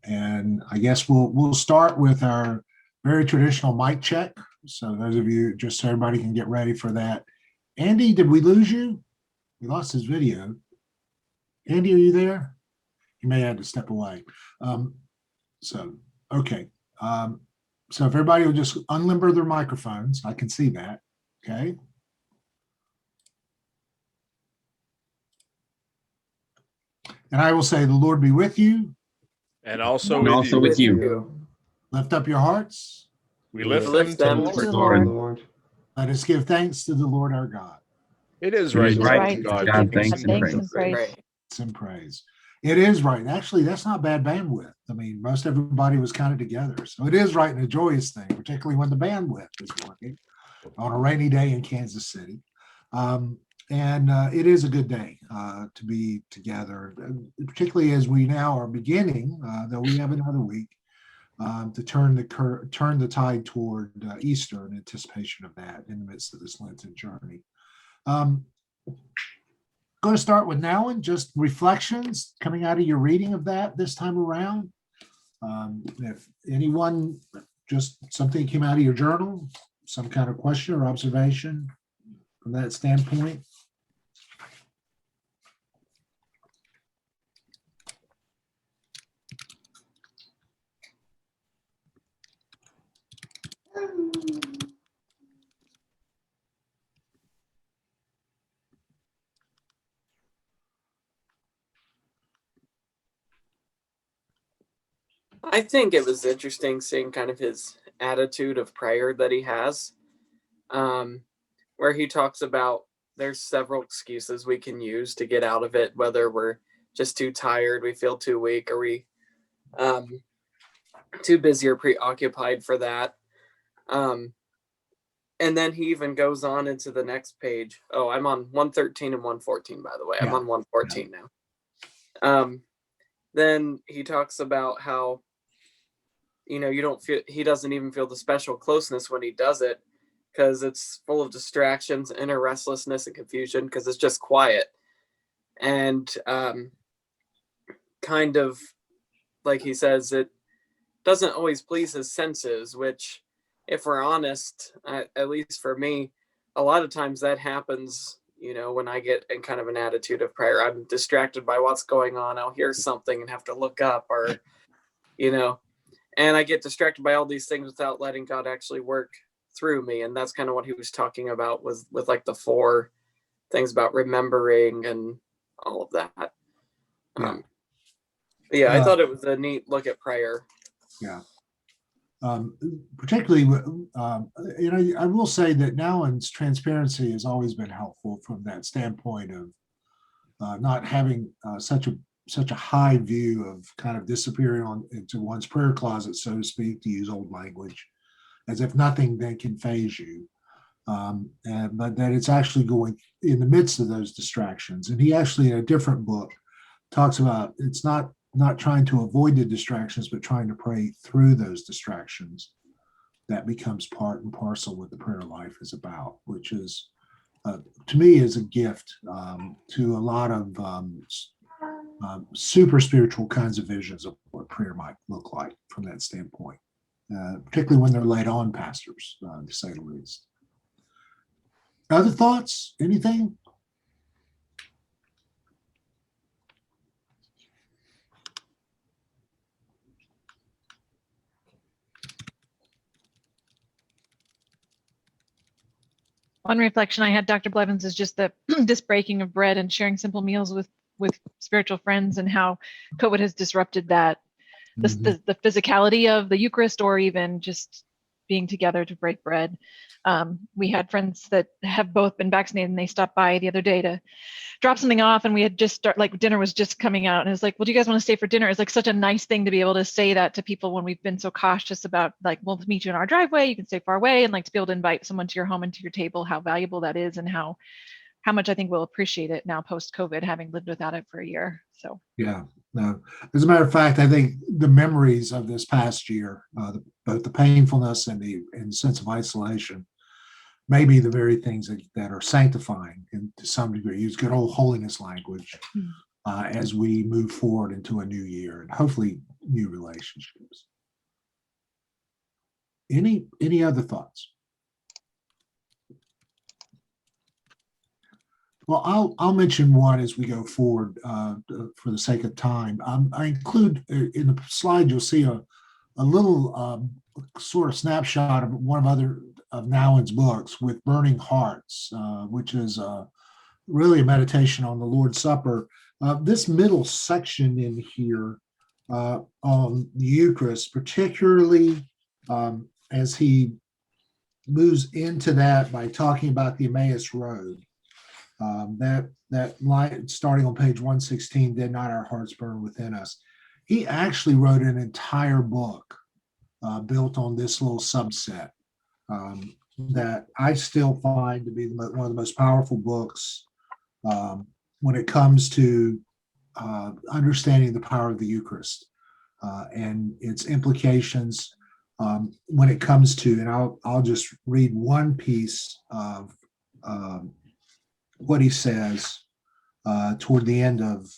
And I guess we'll start with our very traditional mic check. So those of you, just so everybody can get ready for that. Andy, did we lose you? We lost his video. Andy, are you there? You may have to step away. Okay. So if everybody will just unlimber their microphones, I can see that. Okay. And I will say, the Lord be with you. And also with you. Lift up your hearts. We lift them them to to the Lord. Lord. Let us give thanks to the Lord our God. It is It right is to right give to God God thanks thanks and and praise. praise. It's in praise. It is right. Actually, that's not bad bandwidth. I mean, most everybody was kind of together. So it is right and a joyous thing, particularly when the bandwidth is working on a rainy day in Kansas City. It is a good day to be together, particularly as we now are beginning, though we have another week, to turn the tide toward Easter in anticipation of that in the midst of this Lenten journey. Going to start with Nowin, just reflections coming out of your reading of that this time around. If anyone, just something came out of your journal, some kind of question or observation from that standpoint. I think it was interesting seeing kind of his attitude of prayer that he has, where he talks about there's several excuses we can use to get out of it, whether we're just too tired, we feel too weak, or we too busy or preoccupied for that. And then he even goes on into the next page. Oh, I'm on 113 and 114, by the way. I'm on 114 now. Then he talks about how, he doesn't even feel the special closeness when he does it because it's full of distractions, inner restlessness, and confusion because it's just quiet. And kind of, like he says, it doesn't always please his senses, which, if we're honest, at least for me, a lot of times that happens, when I get in kind of an attitude of prayer. I'm distracted by what's going on. I'll hear something and have to look up or, and I get distracted by all these things without letting God actually work through me. And that's kind of what he was talking about with like the 4 things about remembering and all of that. I thought it was a neat look at prayer. Yeah. Particularly, I will say that Nowin's transparency has always been helpful from that standpoint of not having such a high view of kind of disappearing into one's prayer closet, so to speak, to use old language, as if nothing then can phase you, but that it's actually going in the midst of those distractions. And he actually, in a different book, talks about it's not trying to avoid the distractions, but trying to pray through those distractions. That becomes part and parcel what the prayer life is about, which is, to me, is a gift to a lot of super spiritual kinds of visions of what prayer might look like from that standpoint, particularly when they're laid on pastors, to say the least. Other thoughts? Anything? One reflection I had, Dr. Blevins, is just the this breaking of bread and sharing simple meals with spiritual friends, and how COVID has disrupted that, the physicality of the Eucharist, or even just being together to break bread. We had friends that have both been vaccinated, and they stopped by the other day to drop something off, and we had just dinner was just coming out, and it was like, well, do you guys want to stay for dinner? It's like such a nice thing to be able to say that to people when we've been so cautious about, like, we'll meet you in our driveway, you can stay far away, and like to be able to invite someone to your home and to your table, how valuable that is, and how much I think we'll appreciate it now post-COVID, having lived without it for a year. So yeah, no. As a matter of fact, I think the memories of this past year, both the painfulness and the sense of isolation, may be the very things that are sanctifying, and to some degree, use good old holiness language, as we move forward into a new year and hopefully new relationships. Any other thoughts? Well, I'll mention one as we go forward for the sake of time. I include in the slide, you'll see a little sort of snapshot of one of Nouwen's books, With Burning Hearts, which is really a meditation on the Lord's Supper. This middle section in here on the Eucharist, particularly as he moves into that by talking about the Emmaus Road. That line starting on page 116, did not our hearts burn within us? He actually wrote an entire book built on this little subset that I still find to be one of the most powerful books when it comes to understanding the power of the Eucharist and its implications when it comes to, and I'll just read one piece of what he says toward the end of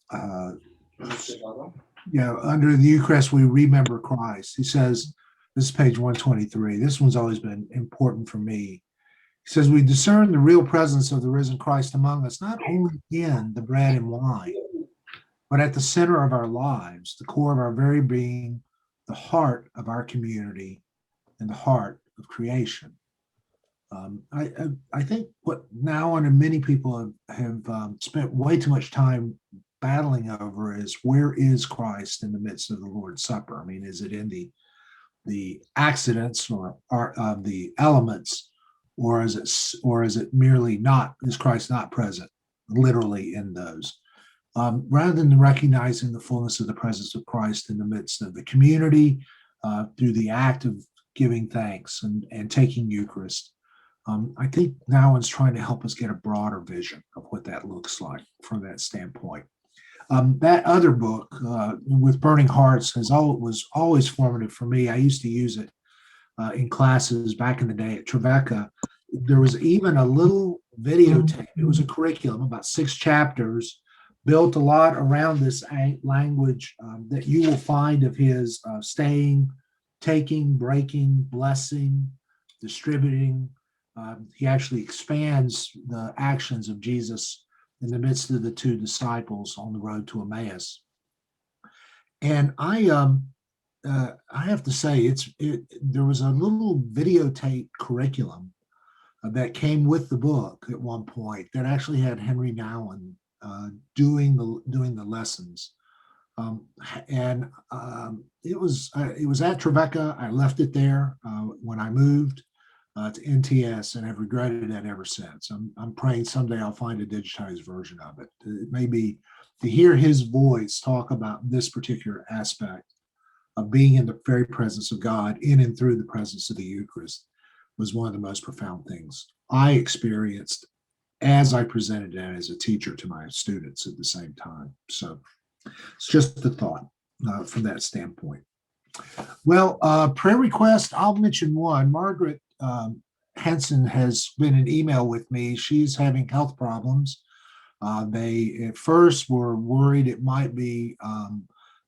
under the Eucharist we remember Christ. He says, this is page 123, this one's always been important for me. He says, we discern the real presence of the risen Christ among us, not only in the bread and wine, but at the center of our lives, the core of our very being, the heart of our community, and the heart of creation. I think what Nouwen and many people have spent way too much time battling over is, where is Christ in the midst of the Lord's Supper? I mean, is it in the accidents or the elements, or is it merely not? Is Christ not present literally in those? Rather than recognizing the fullness of the presence of Christ in the midst of the community through the act of giving thanks and taking Eucharist. I think Nouwen's trying to help us get a broader vision of what that looks like from that standpoint. That other book, With Burning Hearts, was always formative for me. I used to use it in classes back in the day at Trevecca. There was even a little videotape. It was a curriculum, about 6 chapters, built a lot around this language that you will find of his staying, taking, breaking, blessing, distributing. He actually expands the actions of Jesus in the midst of the 2 disciples on the road to Emmaus. And I have to say, there was a little videotape curriculum that came with the book at one point that actually had Henry Nouwen doing the lessons. It was at Trevecca. I left it there when I moved to NTS, and have regretted that ever since. I'm praying someday I'll find a digitized version of it. It may be to hear his voice talk about this particular aspect of being in the very presence of God, in and through the presence of the Eucharist, was one of the most profound things I experienced as I presented it as a teacher to my students at the same time. So it's just a thought from that standpoint. Well, prayer request, I'll mention one. Margaret Henson has been in email with me. She's having health problems. They at first were worried it might be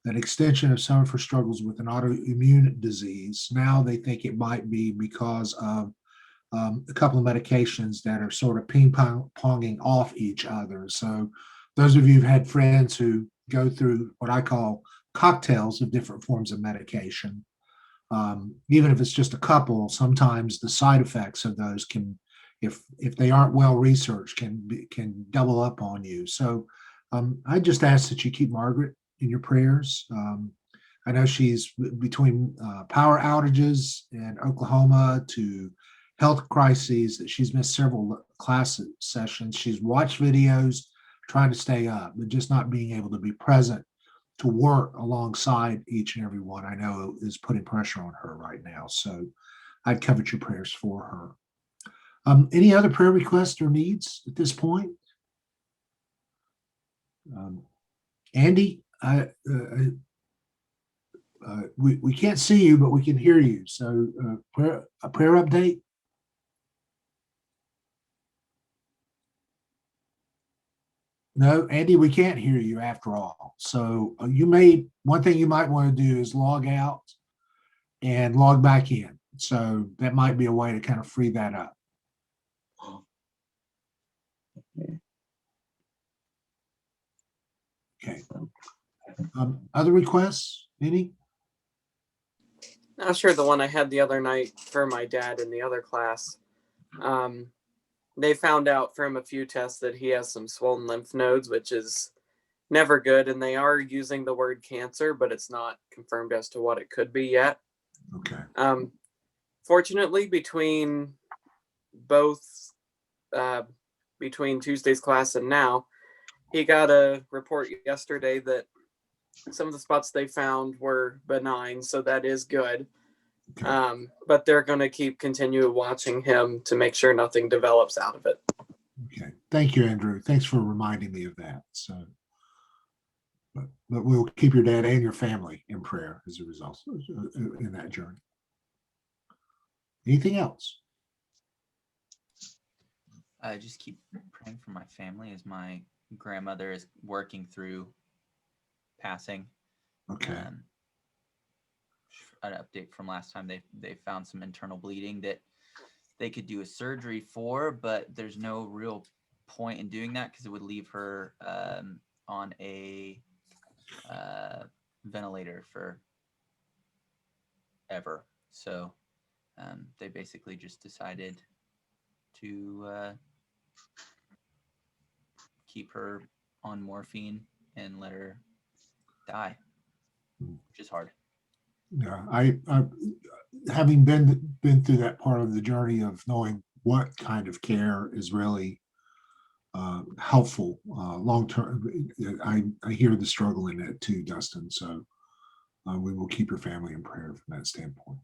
an extension of some of her struggles with an autoimmune disease. Now they think it might be because of a couple of medications that are sort of ping-ponging off each other. So those of you who've had friends who go through what I call cocktails of different forms of medication, even if it's just a couple, sometimes the side effects of those can, if they aren't well researched, can double up on you. So I just ask that you keep Margaret in your prayers. I know she's between power outages in Oklahoma to health crises, that she's missed several class sessions. She's watched videos, trying to stay up, but just not being able to be present to work alongside each and every one, I know is putting pressure on her right now. So I'd covet your prayers for her. Any other prayer requests or needs at this point? Andy, we can't see you, but we can hear you. So a prayer update? No, Andy, we can't hear you after all. So one thing you might want to do is log out and log back in. So that might be a way to kind of free that up. Okay. Other requests? Any? Not sure the one I had the other night for my dad in the other class. They found out from a few tests that he has some swollen lymph nodes, which is never good. And they are using the word cancer, but it's not confirmed as to what it could be yet. Okay. Fortunately, between Tuesday's class and now, he got a report yesterday that some of the spots they found were benign, so that is good. Okay. But they're going to continue watching him to make sure nothing develops out of it. Okay. Thank you, Andrew. Thanks for reminding me of that. So, but we'll keep your dad and your family in prayer as a result in that journey. Anything else? I just keep praying for my family as my grandmother is working through passing. Okay. An update from last time, they found some internal bleeding that they could do a surgery for, but there's no real point in doing that because it would leave her on a ventilator for ever. So they basically just decided to keep her on morphine and let her die, which is hard. Yeah, I having been through that part of the journey of knowing what kind of care is really helpful long term. I hear the struggle in it too, Dustin. So we will keep your family in prayer from that standpoint.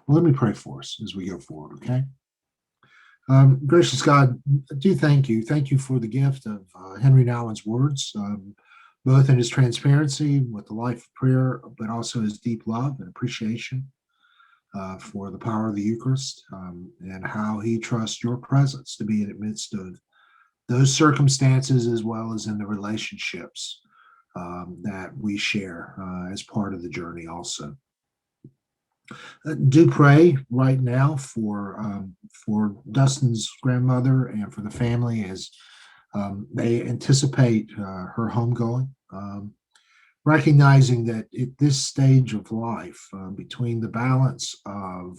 Well, let me pray for us as we go forward, okay? Gracious God, I do thank you. Thank you for the gift of Henry Nouwen's words, both in his transparency with the life of prayer, but also his deep love and appreciation for the power of the Eucharist and how he trusts your presence to be in the midst of those circumstances as well as in the relationships that we share as part of the journey also. Do pray right now for Dustin's grandmother and for the family as they anticipate her homegoing, recognizing that at this stage of life, between the balance of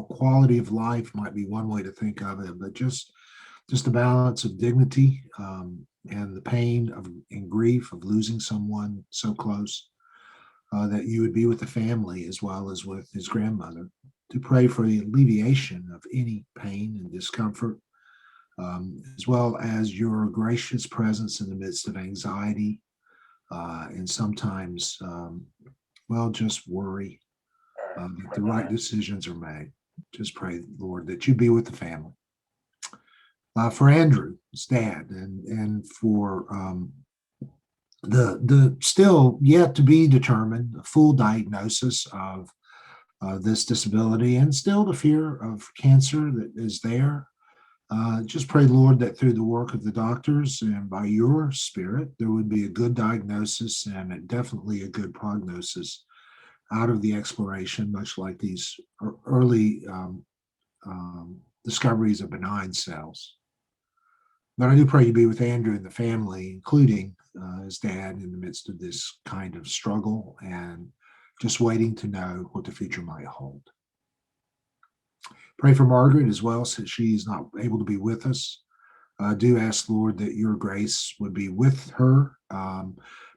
quality of life might be one way to think of it, but just the balance of dignity and the pain and grief of losing someone so close. That you would be with the family as well as with his grandmother, to pray for the alleviation of any pain and discomfort, as well as your gracious presence in the midst of anxiety and sometimes, just worry that the right decisions are made. Just pray, Lord, that you be with the family. For Andrew, his dad, and for the still yet to be determined full diagnosis of this disability and still the fear of cancer that is there. Just pray, Lord, that through the work of the doctors and by your spirit, there would be a good diagnosis and definitely a good prognosis out of the exploration, much like these early discoveries of benign cells. But I do pray you be with Andrew and the family, including his dad, in the midst of this kind of struggle and just waiting to know what the future might hold. Pray for Margaret as well, since she is not able to be with us. Do ask, Lord, that your grace would be with her,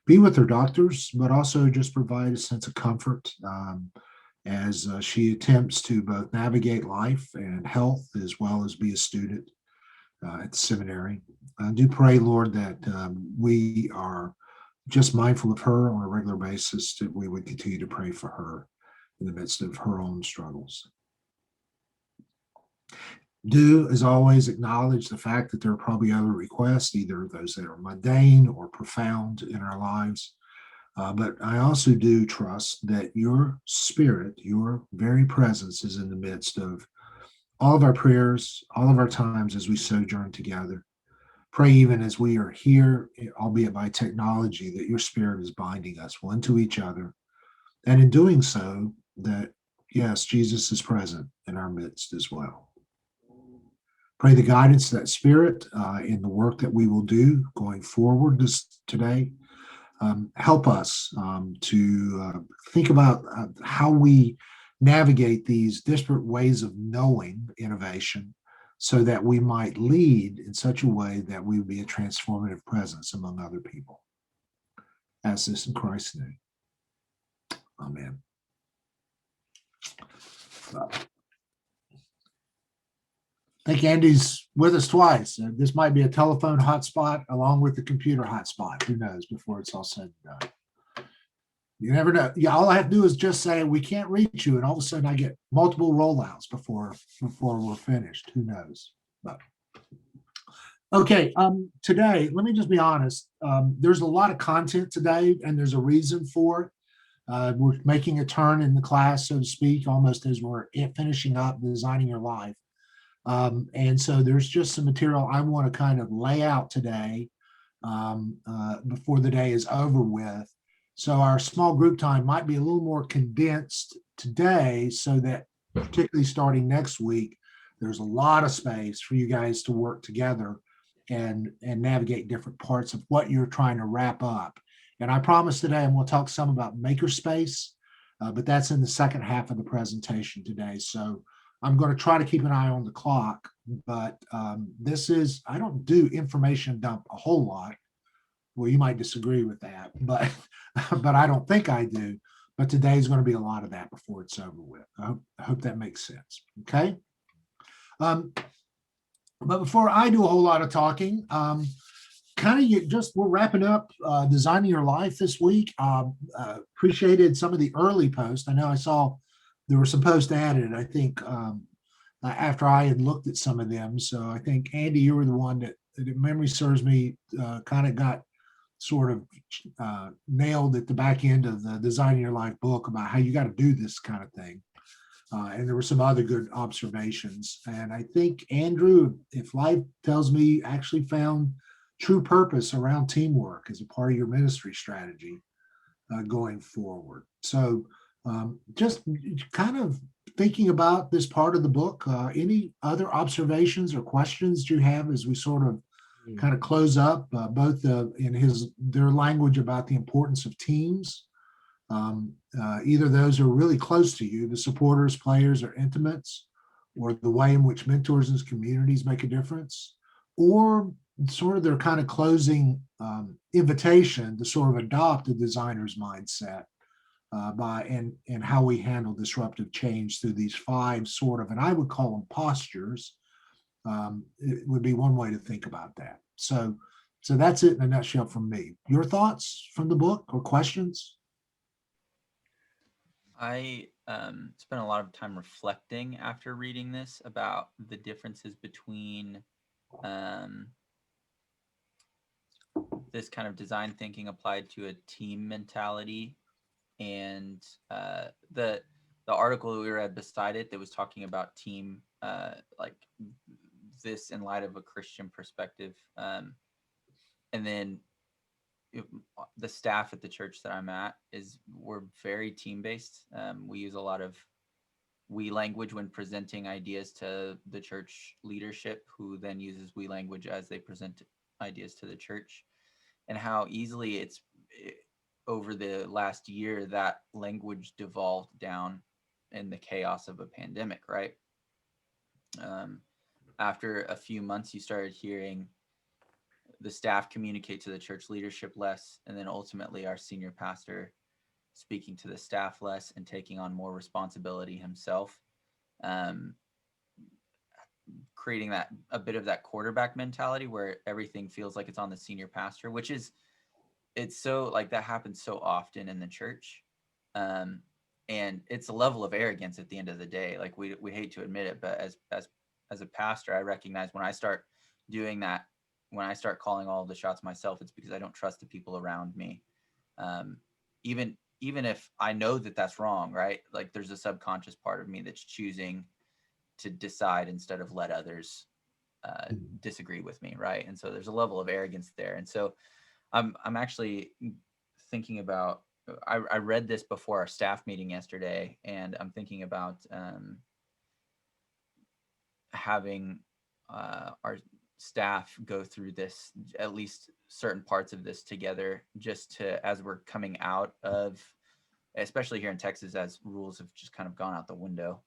be with her doctors, but also just provide a sense of comfort as she attempts to both navigate life and health as well as be a student at the seminary. I do pray, Lord, that we are just mindful of her on a regular basis, that we would continue to pray for her in the midst of her own struggles. Do, as always, acknowledge the fact that there are probably other requests, either those that are mundane or profound in our lives. But I also do trust that your spirit, your very presence is in the midst of all of our prayers, all of our times as we sojourn together. Pray even as we are here, albeit by technology, that your spirit is binding us one to each other. And in doing so, that yes, Jesus is present in our midst as well. Pray the guidance of that spirit in the work that we will do going forward today. Help us to think about how we navigate these disparate ways of knowing innovation so that we might lead in such a way that we would be a transformative presence among other people. Ask this in Christ's name. Amen. I think Andy's with us twice. This might be a telephone hotspot along with the computer hotspot. Who knows before it's all said and done. You never know. Yeah, all I have to do is just say we can't reach you, and all of a sudden I get multiple rollouts before we're finished. Who knows? But okay, today, let me just be honest. There's a lot of content today, and there's a reason for it. We're making a turn in the class, so to speak, almost as we're finishing up designing your life. And so there's just some material I want to kind of lay out today before the day is over with. So our small group time might be a little more condensed today so that particularly starting next week, there's a lot of space for you guys to work together and navigate different parts of what you're trying to wrap up. And I promise today, and we'll talk some about Makerspace, but that's in the second half of the presentation today. So I'm going to try to keep an eye on the clock, but I don't do information dump a whole lot. Well, you might disagree with that, but I don't think I do. But today's going to be a lot of that before it's over with. I hope that makes sense. Okay. But before I do a whole lot of talking, we're wrapping up Designing Your Life this week. Appreciated some of the early posts. I know I saw there were some posts added, I think, after I had looked at some of them. So I think, Andy, you were the one that, if memory serves me, kind of got sort of nailed at the back end of the Designing Your Life book about how you got to do this kind of thing. And there were some other good observations. And I think, Andrew, if life tells me, actually found true purpose around teamwork as a part of your ministry strategy going forward. So just kind of thinking about this part of the book, any other observations or questions you have as we sort of kind of close up, both in their language about the importance of teams. Either those are really close to you, the supporters, players, or intimates, or the way in which mentors and communities make a difference, or sort of their kind of closing invitation to sort of adopt a designer's mindset and how we handle disruptive change through these 5 sort of, and I would call them postures. It would be one way to think about that. So that's it in a nutshell from me. Your thoughts from the book or questions? I spent a lot of time reflecting after reading this about the differences between this kind of design thinking applied to a team mentality and the article that we read beside it that was talking about team like this in light of a Christian perspective, and then the staff at the church that I'm at we're very team based. We use a lot of we language when presenting ideas to the church leadership, who then uses we language as they present ideas to the church, and how easily over the last year that language devolved down in the chaos of a pandemic, right? After a few months, you started hearing the staff communicate to the church leadership less, and then ultimately our senior pastor speaking to the staff less and taking on more responsibility himself, creating a bit of that quarterback mentality where everything feels like it's on the senior pastor, which is, it's so like that happens so often in the church. And it's a level of arrogance at the end of the day. Like we hate to admit it, but as a pastor, I recognize when I start doing that, when I start calling all of the shots myself, it's because I don't trust the people around me. Even if I know that that's wrong, right? Like there's a subconscious part of me that's choosing to decide instead of let others disagree with me, right? And so there's a level of arrogance there. And so I'm actually thinking about, I read this before our staff meeting yesterday, and I'm thinking about having our staff go through this, at least certain parts of this together, just to, as we're coming out of, especially here in Texas, as rules have just kind of gone out the window,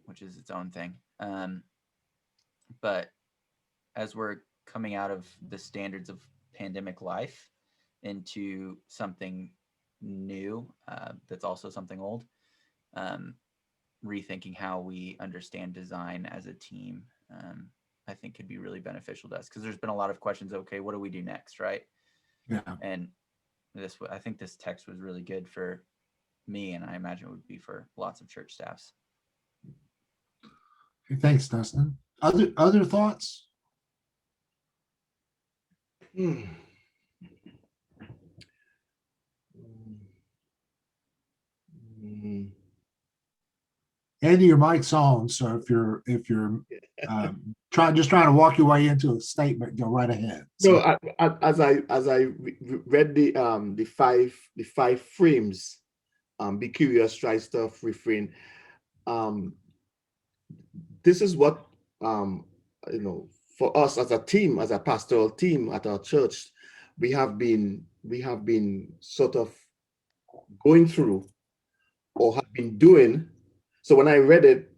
which is its own thing. But as we're coming out of the standards of pandemic life into something new, that's also something old, rethinking how we understand design as a team, I think could be really beneficial to us, because there's been a lot of questions. Okay, what do we do next, right? Yeah. And I think this text was really good for me, and I imagine it would be for lots of church staffs. Okay, thanks, Dustin. Other thoughts? Hmm. Hmm. Andy, your mic's on, so if you're trying to walk your way into a statement, go right ahead. No, as I read the five frames, be curious, try stuff, refrain. This is what for us as a team, as a pastoral team at our church, we have been sort of going through or have been doing. So when I read it,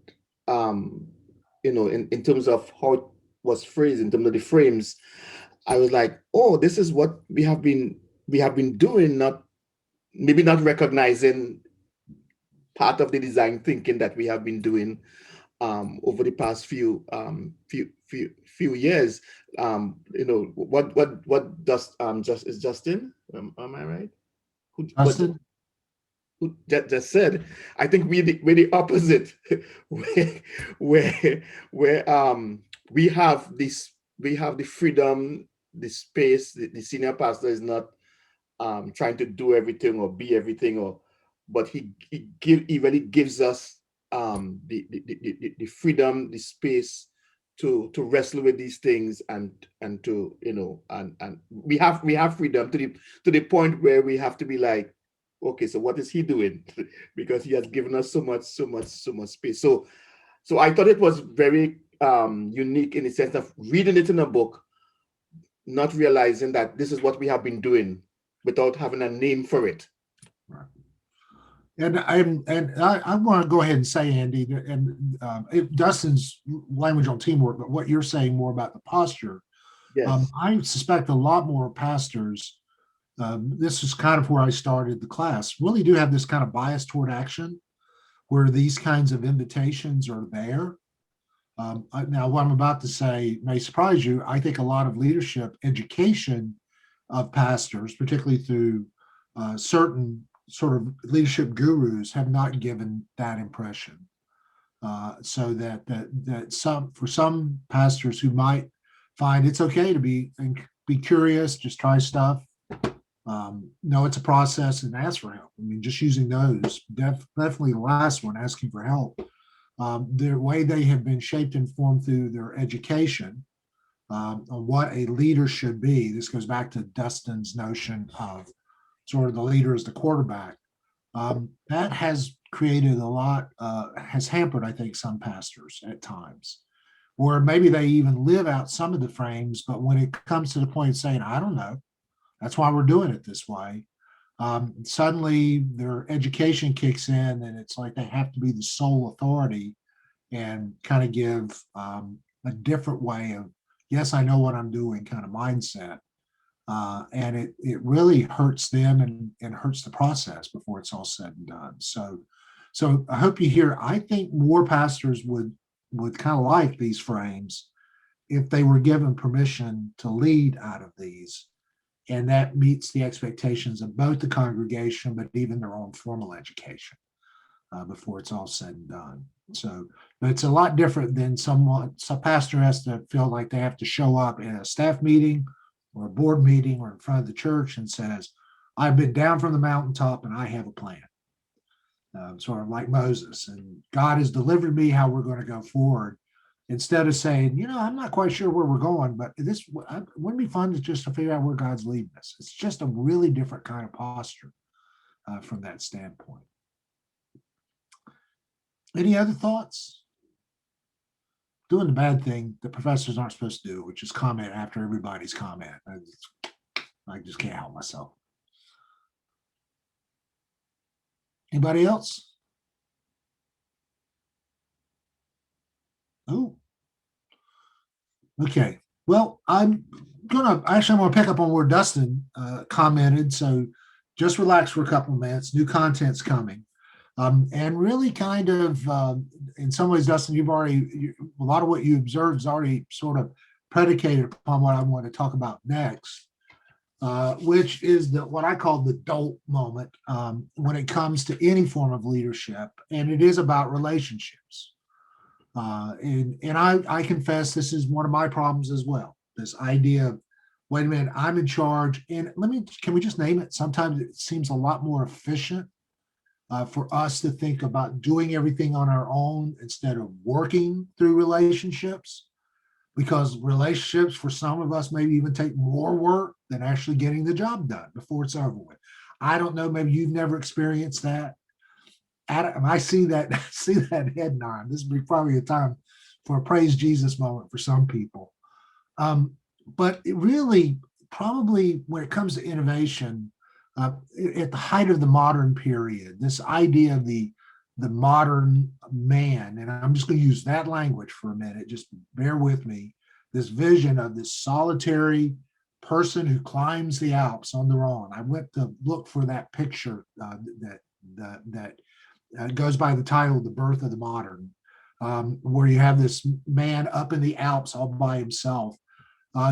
in terms of how it was phrased, in terms of the frames, I was like, oh, this is what we have been doing, maybe not recognizing part of the design thinking that we have been doing over the past few years. What does is Justin? Am I right? Justin? Who just said, I think we're the opposite, where we have the freedom, the space. The senior pastor is not trying to do everything or be everything, but he really gives us the freedom, the space to wrestle with these things, and to and we have freedom to the point where we have to be like, okay, so what is he doing? Because he has given us so much space. So I thought it was very unique in the sense of reading it in a book, not realizing that this is what we have been doing without having a name for it. Right. And I want to go ahead and say, Andy, and Dustin's language on teamwork, but what you're saying more about the posture. Yes. I suspect a lot more pastors, this is kind of where I started the class, really do have this kind of bias toward action, where these kinds of invitations are there. Now, what I'm about to say may surprise you. I think a lot of leadership education of pastors, particularly through certain sort of leadership gurus, have not given that impression. So that for some pastors who might find it's okay to be curious, just try stuff. No, it's a process, and ask for help. I mean, just using those, definitely the last one, asking for help. The way they have been shaped and formed through their education on what a leader should be. This goes back to Dustin's notion of sort of the leader as the quarterback. That has created a lot, has hampered, I think, some pastors at times, or maybe they even live out some of the frames, but when it comes to the point of saying, I don't know, that's why we're doing it this way, suddenly their education kicks in, and it's like they have to be the sole authority and kind of give a different way of, yes, I know what I'm doing kind of mindset. And it really hurts them and hurts the process before it's all said and done. So I hope you hear, I think more pastors would kind of like these frames if they were given permission to lead out of these. And that meets the expectations of both the congregation, but even their own formal education before it's all said and done. So, but it's a lot different than some pastor has to feel like they have to show up in a staff meeting or a board meeting or in front of the church and says, I've been down from the mountaintop and I have a plan. sort of like Moses, and God has delivered me how we're going to go forward. Instead of saying, I'm not quite sure where we're going, but wouldn't be fun to figure out where God's leading us. It's just a really different kind of posture from that standpoint. Any other thoughts? Doing the bad thing that professors aren't supposed to do, which is comment after everybody's comment. I just can't help myself. Anybody else? Oh, okay. Well, I'm gonna pick up on where Dustin commented. So just relax for a couple of minutes. New content's coming. And really kind of, in some ways, Dustin, a lot of what you observed is already sort of predicated upon what I want to talk about next, which is what I call the dolt moment when it comes to any form of leadership. And it is about relationships. And I confess this is one of my problems as well. This idea of, wait a minute, I'm in charge. And can we just name it? Sometimes it seems a lot more efficient for us to think about doing everything on our own instead of working through relationships, because relationships for some of us maybe even take more work than actually getting the job done before it's over with. I don't know, maybe you've never experienced that. Adam, I see that head nod. This would be probably a time for a praise Jesus moment for some people. But it really, probably when it comes to innovation, at the height of the modern period, this idea of the modern man, and I'm just going to use that language for a minute, just bear with me, this vision of this solitary person who climbs the Alps on their own. I went to look for that picture that goes by the title, The Birth of the Modern, where you have this man up in the Alps all by himself.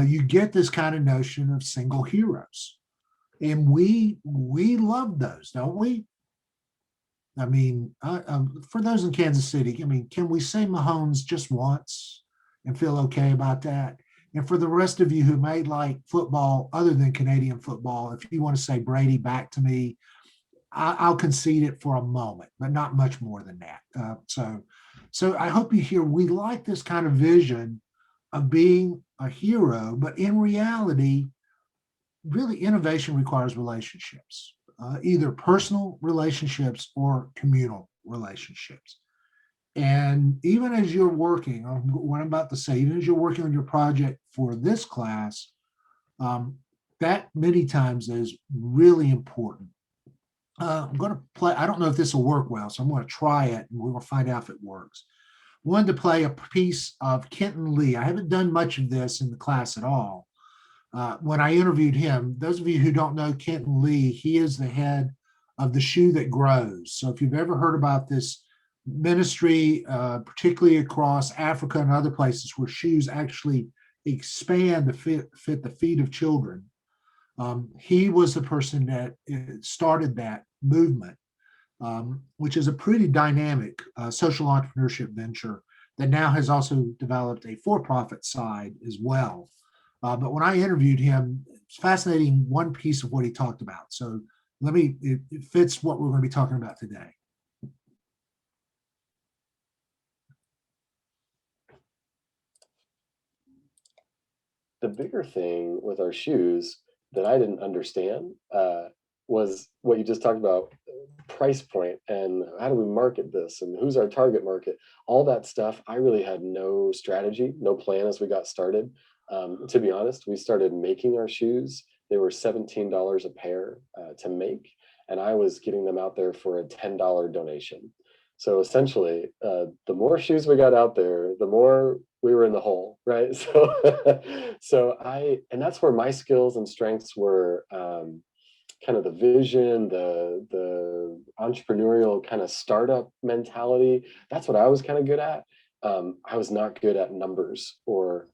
You get this kind of notion of single heroes. And we love those, don't we? I mean, for those in Kansas City, I mean, can we say Mahomes just once and feel okay about that? And for the rest of you who may like football other than Canadian football, if you want to say Brady back to me, I'll concede it for a moment, but not much more than that. So I hope you hear, we like this kind of vision of being a hero, but in reality, really innovation requires relationships, either personal relationships or communal relationships. And even as you're working on what I'm about to say, even as you're working on your project for this class, that many times is really important. I'm going to play, I don't know if this will work well, so I'm going to try it and we're going to find out if it works. Wanted to play a piece of Kenton Lee. I haven't done much of this in the class at all. When I interviewed him, those of you who don't know Kenton Lee, he is the head of The Shoe That Grows. So if you've ever heard about this ministry, particularly across Africa and other places where shoes actually expand to fit the feet of children, he was the person that started that movement, which is a pretty dynamic social entrepreneurship venture that now has also developed a for-profit side as well. But when I interviewed him, it's fascinating one piece of what he talked about. So it fits what we're going to be talking about today. The bigger thing with our shoes that I didn't understand was what you just talked about, price point, and how do we market this, and who's our target market, all that stuff. I really had no strategy, no plan as we got started. To be honest, we started making our shoes. They were $17 a pair to make, and I was getting them out there for a $10 donation. So essentially, the more shoes we got out there, the more we were in the hole, right? And that's where my skills and strengths were, kind of the vision, the entrepreneurial kind of startup mentality. That's what I was kind of good at. I was not good at numbers or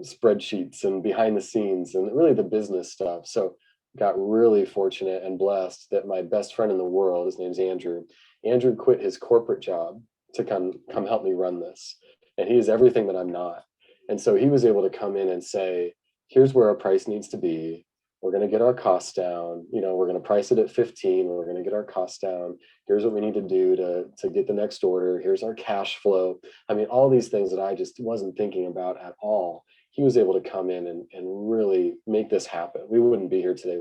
spreadsheets and behind the scenes and really the business stuff. So got really fortunate and blessed that my best friend in the world, his name's Andrew. Andrew quit his corporate job to come help me run this. And he is everything that I'm not. And so he was able to come in and say, here's where our price needs to be. we're going to get our costs down. You know, we're going to price it at 15. We're going to get our costs down. Here's what we need to do to get the next order. Here's our cash flow. I mean, all these things that I just wasn't thinking about at all. He was able to come in and really make this happen. We wouldn't be here today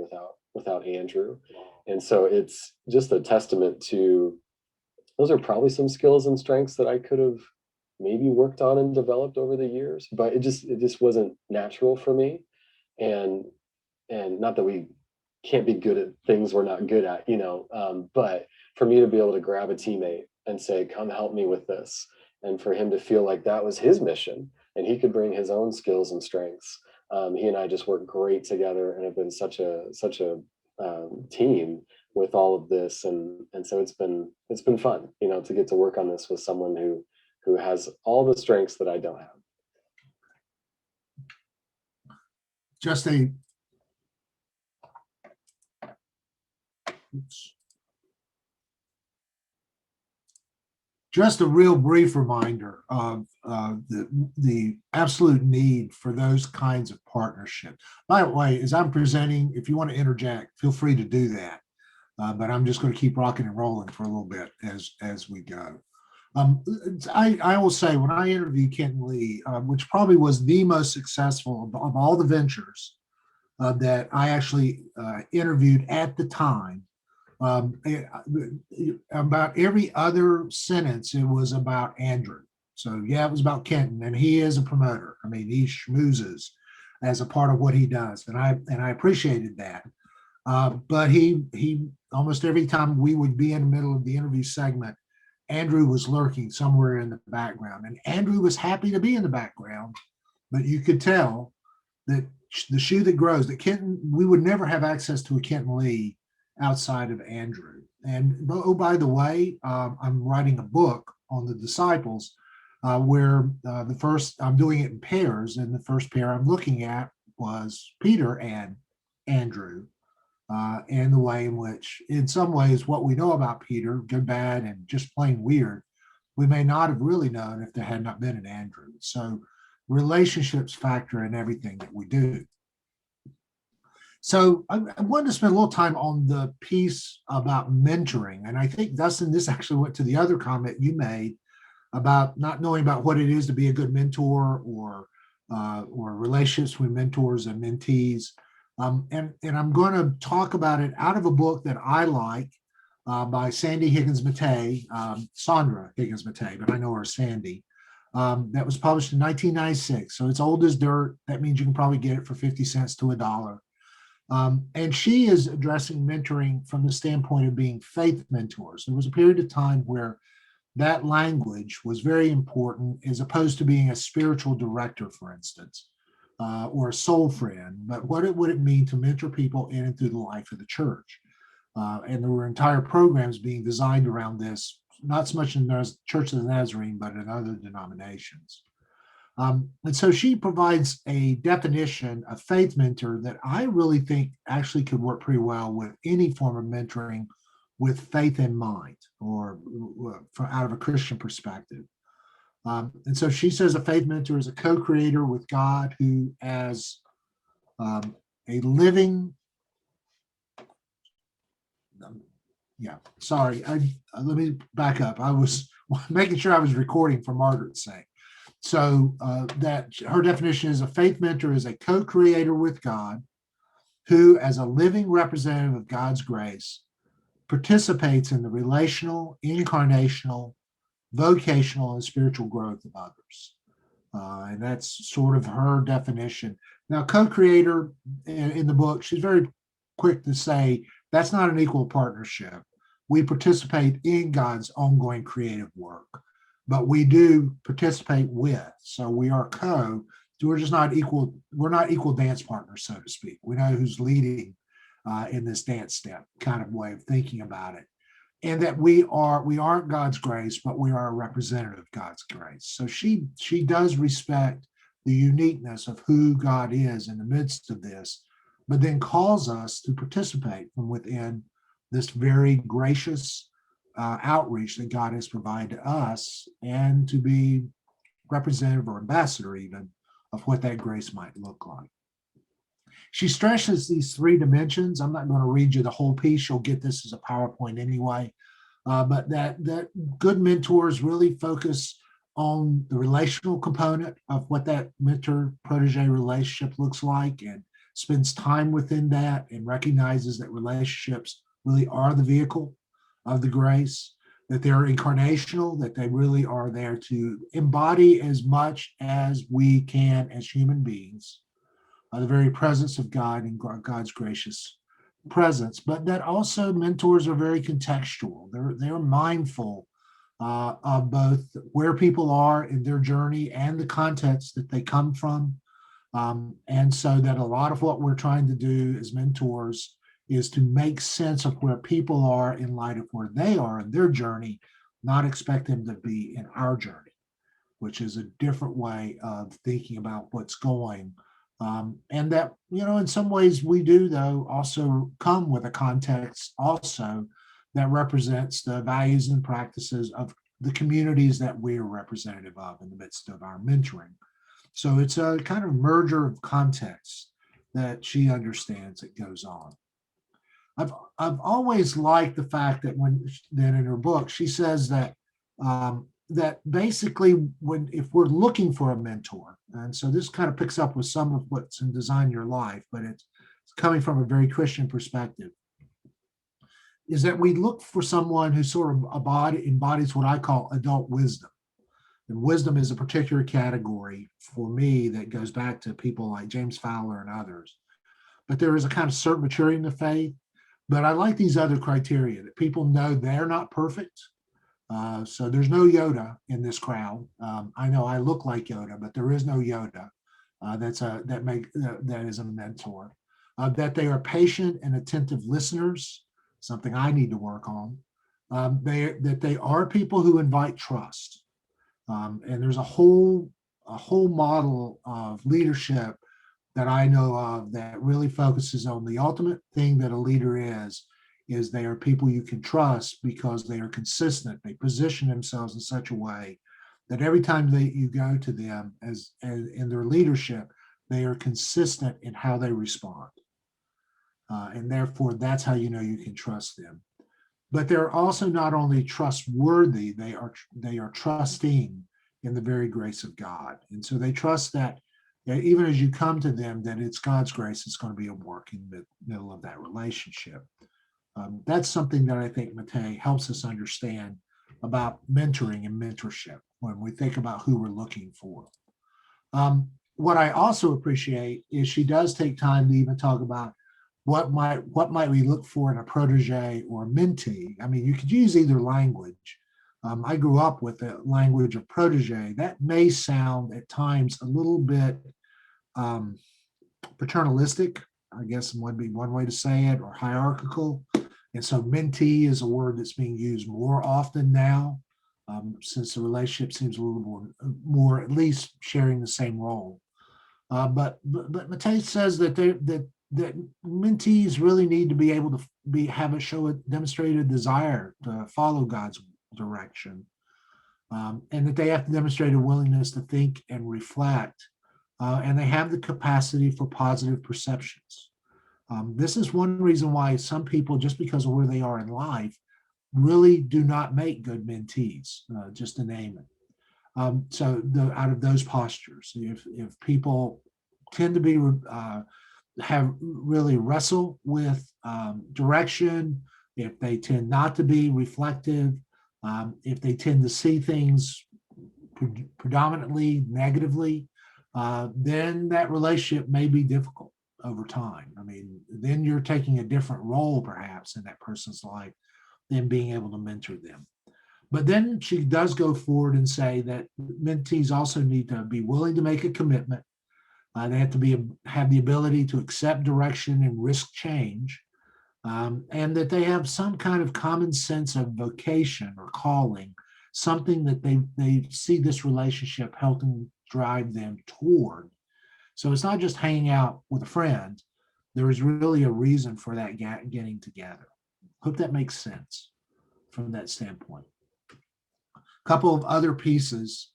without Andrew. And so it's just a testament to, those are probably some skills and strengths that I could have maybe worked on and developed over the years, but it just wasn't natural for me. And not that we can't be good at things we're not good at, you know, but for me to be able to grab a teammate and say, come help me with this, and for him to feel like that was his mission and he could bring his own skills and strengths. He and I just work great together and have been such a team with all of this, and so it's been fun, you know, to get to work on this with someone who has all the strengths that I don't have. Just a just a real brief reminder of the absolute need for those kinds of partnership. By the way, as I'm presenting, if you want to interject, feel free to do that. But I'm just going to keep rocking and rolling for a little bit as we go. I will say, when I interviewed Kenton Lee, which probably was the most successful of all the ventures that I actually interviewed at the time, about every other sentence, it was about Andrew. So yeah, it was about Kenton, and he is a promoter. I mean, he schmoozes as a part of what he does, and I appreciated that. But he almost every time we would be in the middle of the interview segment, Andrew was lurking somewhere in the background, and Andrew was happy to be in the background, but you could tell that the shoe that grows, that Kenton, we would never have access to a Kenton Lee outside of Andrew. And oh, by the way, I'm writing a book on the disciples where I'm doing it in pairs, and the first pair I'm looking at was Peter and Andrew, and the way in which, in some ways, what we know about Peter, good, bad, and just plain weird, we may not have really known if there had not been an Andrew. So relationships factor in everything that we do. So I wanted to spend a little time on the piece about mentoring. And I think, Dustin, this actually went to the other comment you made about not knowing about what it is to be a good mentor, or relationships with mentors and mentees. And I'm going to talk about it out of a book that I like by Sandy Higgins Matei, Sandra Higgins Matei, but I know her as Sandy. That was published in 1996. So it's old as dirt. That means you can probably get it for 50 cents to $1. And she is addressing mentoring from the standpoint of being faith mentors. There was a period of time where that language was very important, as opposed to being a spiritual director, for instance, or a soul friend. But what would it mean to mentor people in and through the life of the church? And there were entire programs being designed around this, not so much in the Church of the Nazarene, but in other denominations. And so she provides a definition of faith mentor that I really think actually could work pretty well with any form of mentoring with faith in mind, or out of a Christian perspective. And so she says a faith mentor is a co-creator with God who, as a living, let me back up. I was making sure I was recording for Margaret's sake. So that her definition is a faith mentor is a co-creator with God who, as a living representative of God's grace, participates in the relational, incarnational, vocational, and spiritual growth of others. And that's sort of her definition. Now, co-creator in the book, she's very quick to say that's not an equal partnership. We participate in God's ongoing creative work, but we do participate with. So we are we're just not equal. We're not equal dance partners, so to speak. We know who's leading in this dance step kind of way of thinking about it. And that we aren't God's grace, but we are a representative of God's grace. So she does respect the uniqueness of who God is in the midst of this, but then calls us to participate from within this very gracious outreach that God has provided to us, and to be representative or ambassador even of what that grace might look like. she stresses these 3 dimensions. I'm not going to read you the whole piece. You'll get this as a PowerPoint anyway. But that good mentors really focus on the relational component of what that mentor protege relationship looks like, and spends time within that, and recognizes that relationships really are the vehicle of the grace, that they're incarnational, that they really are there to embody as much as we can as human beings, the very presence of God and God's gracious presence. But that also mentors are very contextual. They're mindful of both where people are in their journey and the context that they come from. And so that a lot of what we're trying to do as mentors is to make sense of where people are in light of where they are in their journey, not expect them to be in our journey, which is a different way of thinking about what's going. And that, in some ways we do, though, also come with a context also that represents the values and practices of the communities that we're representative of in the midst of our mentoring. So it's a kind of merger of context that she understands that goes on. I've always liked the fact that that in her book, she says that that basically if we're looking for a mentor, and so this kind of picks up with some of what's in Design Your Life, but it's coming from a very Christian perspective, is that we look for someone who sort of embodies what I call adult wisdom. And wisdom is a particular category for me that goes back to people like James Fowler and others. But there is a kind of certain maturity in the faith. But I like these other criteria, that people know they're not perfect. So there's no Yoda in this crowd. I know I look like Yoda, but there is no Yoda. That is a mentor. That they are patient and attentive listeners, something I need to work on. That they are people who invite trust. And there's a whole model of leadership that I know of that really focuses on the ultimate thing that a leader is they are people you can trust because they are consistent. They position themselves in such a way that every time you go to them as in their leadership, they are consistent in how they respond. And therefore, that's how you know you can trust them. But they're also not only trustworthy, they are trusting in the very grace of God. And so they trust that even as you come to them, that it's God's grace that's going to be a work in the middle of that relationship. That's something that I think Mate helps us understand about mentoring and mentorship when we think about who we're looking for. What I also appreciate is she does take time to even talk about what might we look for in a protege or a mentee. I mean, you could use either language. I grew up with the language of protege. That may sound at times a little bit paternalistic, I guess would be one way to say it, or hierarchical. And so mentee is a word that's being used more often now, since the relationship seems a little more at least sharing the same role. But Mate says that that mentees really need to be able to demonstrate a desire to follow God's direction, and that they have to demonstrate a willingness to think and reflect, and they have the capacity for positive perceptions. This is one reason why some people, just because of where they are in life, really do not make good mentees, just to name it. So out of those postures, if people tend to be have really wrestle with direction, if they tend not to be reflective, if they tend to see things predominantly negatively, then that relationship may be difficult over time. I mean, then you're taking a different role perhaps in that person's life than being able to mentor them. But then she does go forward and say that mentees also need to be willing to make a commitment. They have to have the ability to accept direction and risk change, and that they have some kind of common sense of vocation or calling, something that they see this relationship helping drive them toward. So it's not just hanging out with a friend. There is really a reason for that getting together. Hope that makes sense from that standpoint. A couple of other pieces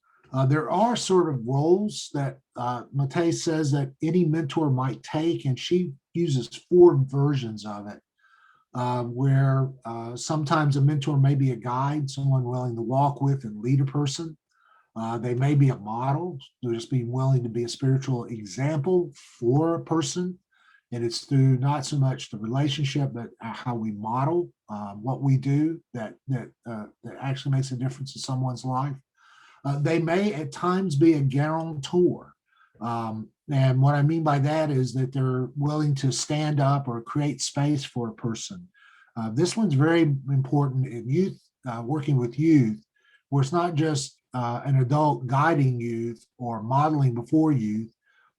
There are sort of roles that Matei says that any mentor might take, and she uses 4 versions of it, where sometimes a mentor may be a guide, someone willing to walk with and lead a person. They may be a model, they're just being willing to be a spiritual example for a person. And it's through not so much the relationship, but how we model what we do that actually makes a difference in someone's life. They may at times be a guarantor. And what I mean by that is that they're willing to stand up or create space for a person. This one's very important in youth, working with youth, where it's not just an adult guiding youth or modeling before youth,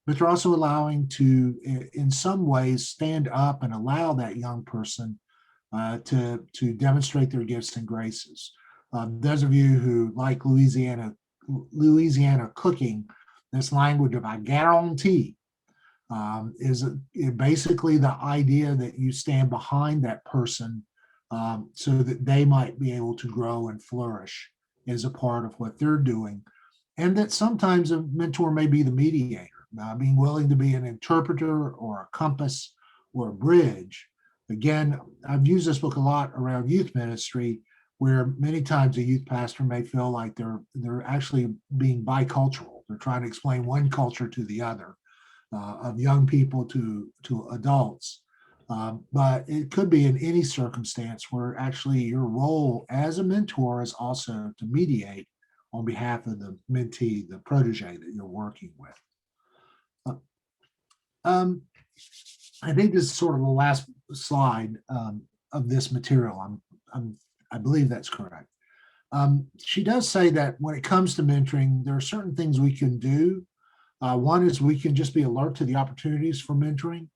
but they're also allowing to, in some ways, stand up and allow that young person to demonstrate their gifts and graces. Those of you who like Louisiana cooking, this language of I guarantee is basically the idea that you stand behind that person so that they might be able to grow and flourish as a part of what they're doing. And that sometimes a mentor may be the mediator, being willing to be an interpreter or a compass or a bridge. Again, I've used this book a lot around youth ministry, where many times a youth pastor may feel like they're actually being bicultural. They're trying to explain one culture to the other, of young people to adults. But it could be in any circumstance where actually your role as a mentor is also to mediate on behalf of the mentee, the protege that you're working with. I think this is sort of the last slide of this material. I believe that's correct. She does say that when it comes to mentoring, there are certain things we can do. One is we can just be alert to the opportunities for mentoring.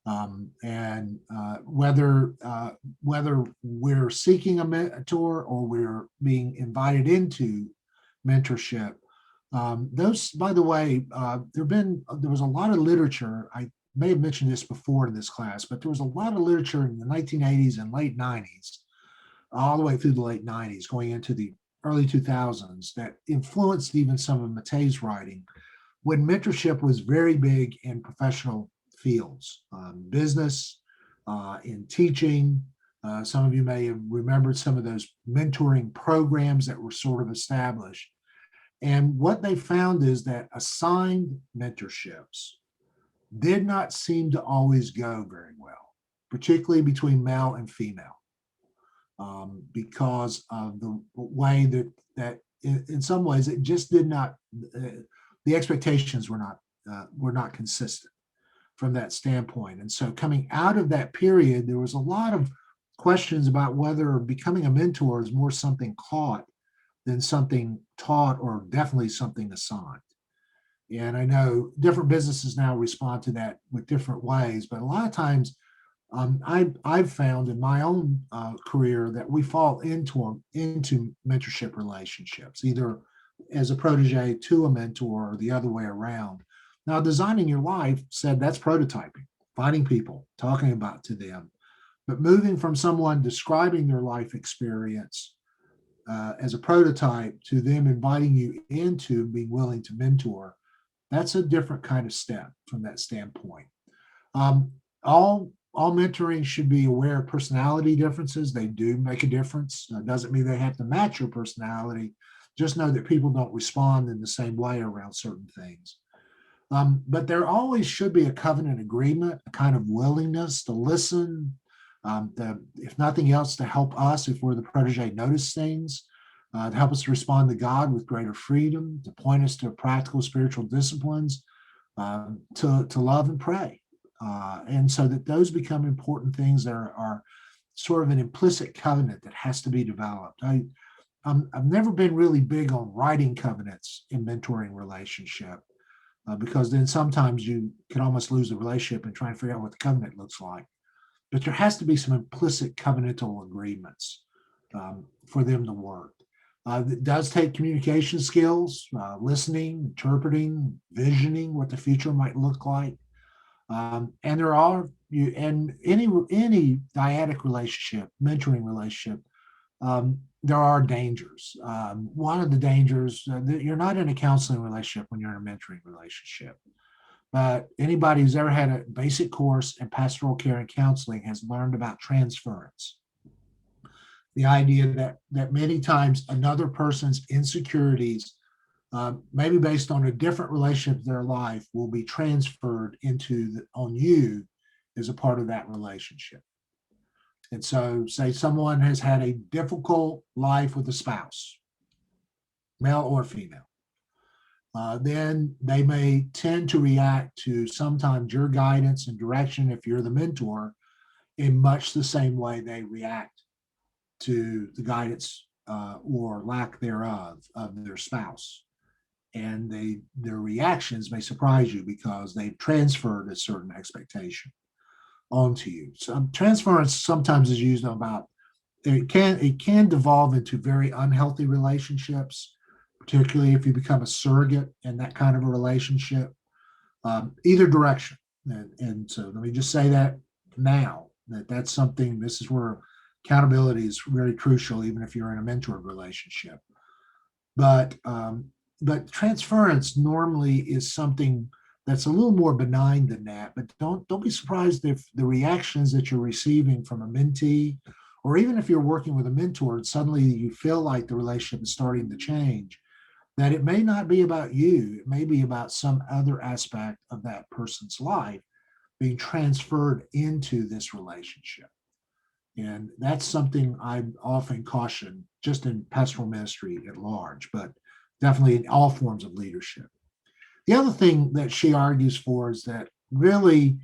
And whether we're seeking a mentor or we're being invited into mentorship. Those, by the way, there was a lot of literature. I may have mentioned this before in this class, but there was a lot of literature in the 1980s and late 90s, all the way through the late 90s, going into the early 2000s, that influenced even some of Matei's writing, when mentorship was very big in professional fields, business, in teaching. Some of you may have remembered some of those mentoring programs that were sort of established. And what they found is that assigned mentorships did not seem to always go very well, particularly between male and female, because of the way that in some ways it just did not, the expectations were not consistent from that standpoint. And so coming out of that period, there was a lot of questions about whether becoming a mentor is more something caught than something taught, or definitely something assigned. And I know different businesses now respond to that with different ways, but a lot of times I've found in my own career that we fall into mentorship relationships, either as a protege to a mentor or the other way around. Now, Designing Your Life said that's prototyping, finding people, talking about to them, but moving from someone describing their life experience as a prototype to them inviting you into being willing to mentor, that's a different kind of step from that standpoint. All mentoring should be aware of personality differences. They do make a difference. Doesn't mean they have to match your personality. Just know that people don't respond in the same way around certain things. But there always should be a covenant agreement, a kind of willingness to listen, if nothing else, to help us, if we're the protege, notice things, to help us respond to God with greater freedom, to point us to practical spiritual disciplines, to love and pray. And so that those become important things that are sort of an implicit covenant that has to be developed. I've never been really big on writing covenants in mentoring relationship, because then sometimes you can almost lose the relationship and try and figure out what the covenant looks like. But there has to be some implicit covenantal agreements for them to work. It does take communication skills, listening, interpreting, visioning what the future might look like. And there are, and any dyadic relationship, mentoring relationship, there are dangers. One of the dangers, you're not in a counseling relationship when you're in a mentoring relationship. But anybody who's ever had a basic course in pastoral care and counseling has learned about transference. The idea that many times another person's insecurities, maybe based on a different relationship in their life, will be transferred on you as a part of that relationship. And so, say someone has had a difficult life with a spouse, male or female. Then they may tend to react to sometimes your guidance and direction, if you're the mentor, in much the same way they react to the guidance or lack thereof of their spouse. And their reactions may surprise you because they've transferred a certain expectation onto you. So transference sometimes is used about, it can devolve into very unhealthy relationships, particularly if you become a surrogate in that kind of a relationship, either direction. And so let me just say that now, that's something, this is where accountability is very crucial, even if you're in a mentored relationship. But transference normally is something that's a little more benign than that. But don't be surprised if the reactions that you're receiving from a mentee, or even if you're working with a mentor and suddenly you feel like the relationship is starting to change, that it may not be about you. It may be about some other aspect of that person's life being transferred into this relationship. And that's something I often caution, just in pastoral ministry at large, but definitely in all forms of leadership. The other thing that she argues for is that really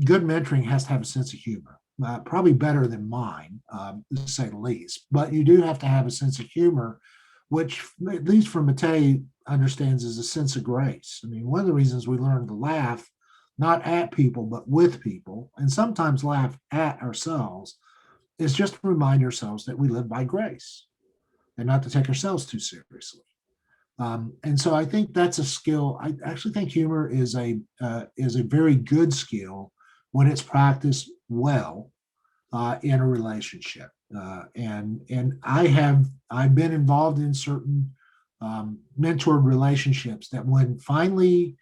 good mentoring has to have a sense of humor, probably better than mine, to say the least. But you do have to have a sense of humor, which, at least for Mattei, understands as a sense of grace. I mean, one of the reasons we learn to laugh, not at people, but with people, and sometimes laugh at ourselves, is just to remind ourselves that we live by grace and not to take ourselves too seriously. And so I think that's a skill. I actually think humor is a very good skill when it's practiced well in a relationship. And I've been involved in certain mentored relationships that when finally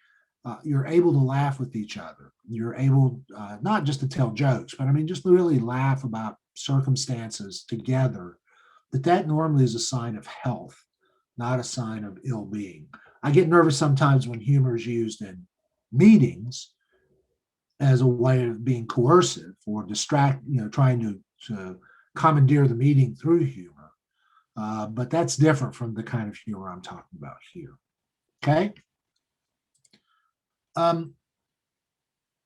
you're able to laugh with each other, you're able not just to tell jokes, but I mean just to really laugh about circumstances together, that normally is a sign of health, not a sign of ill-being. I get nervous sometimes when humor is used in meetings as a way of being coercive or trying to commandeer the meeting through humor. But that's different from the kind of humor I'm talking about here. Okay.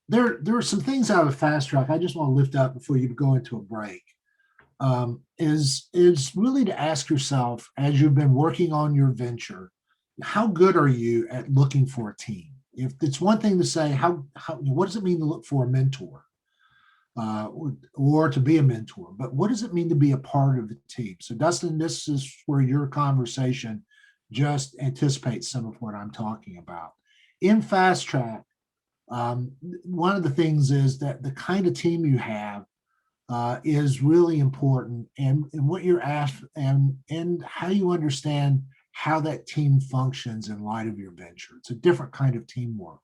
There are some things out of Fast Track I just want to lift up before you go into a break. Is really to ask yourself, as you've been working on your venture, how good are you at looking for a team? If it's one thing to say, what does it mean to look for a mentor or to be a mentor? But what does it mean to be a part of the team? So Dustin, this is where your conversation just anticipates some of what I'm talking about. In Fast Track, one of the things is that the kind of team you have is really important, and what you're asked and how you understand how that team functions in light of your venture. It's a different kind of teamwork.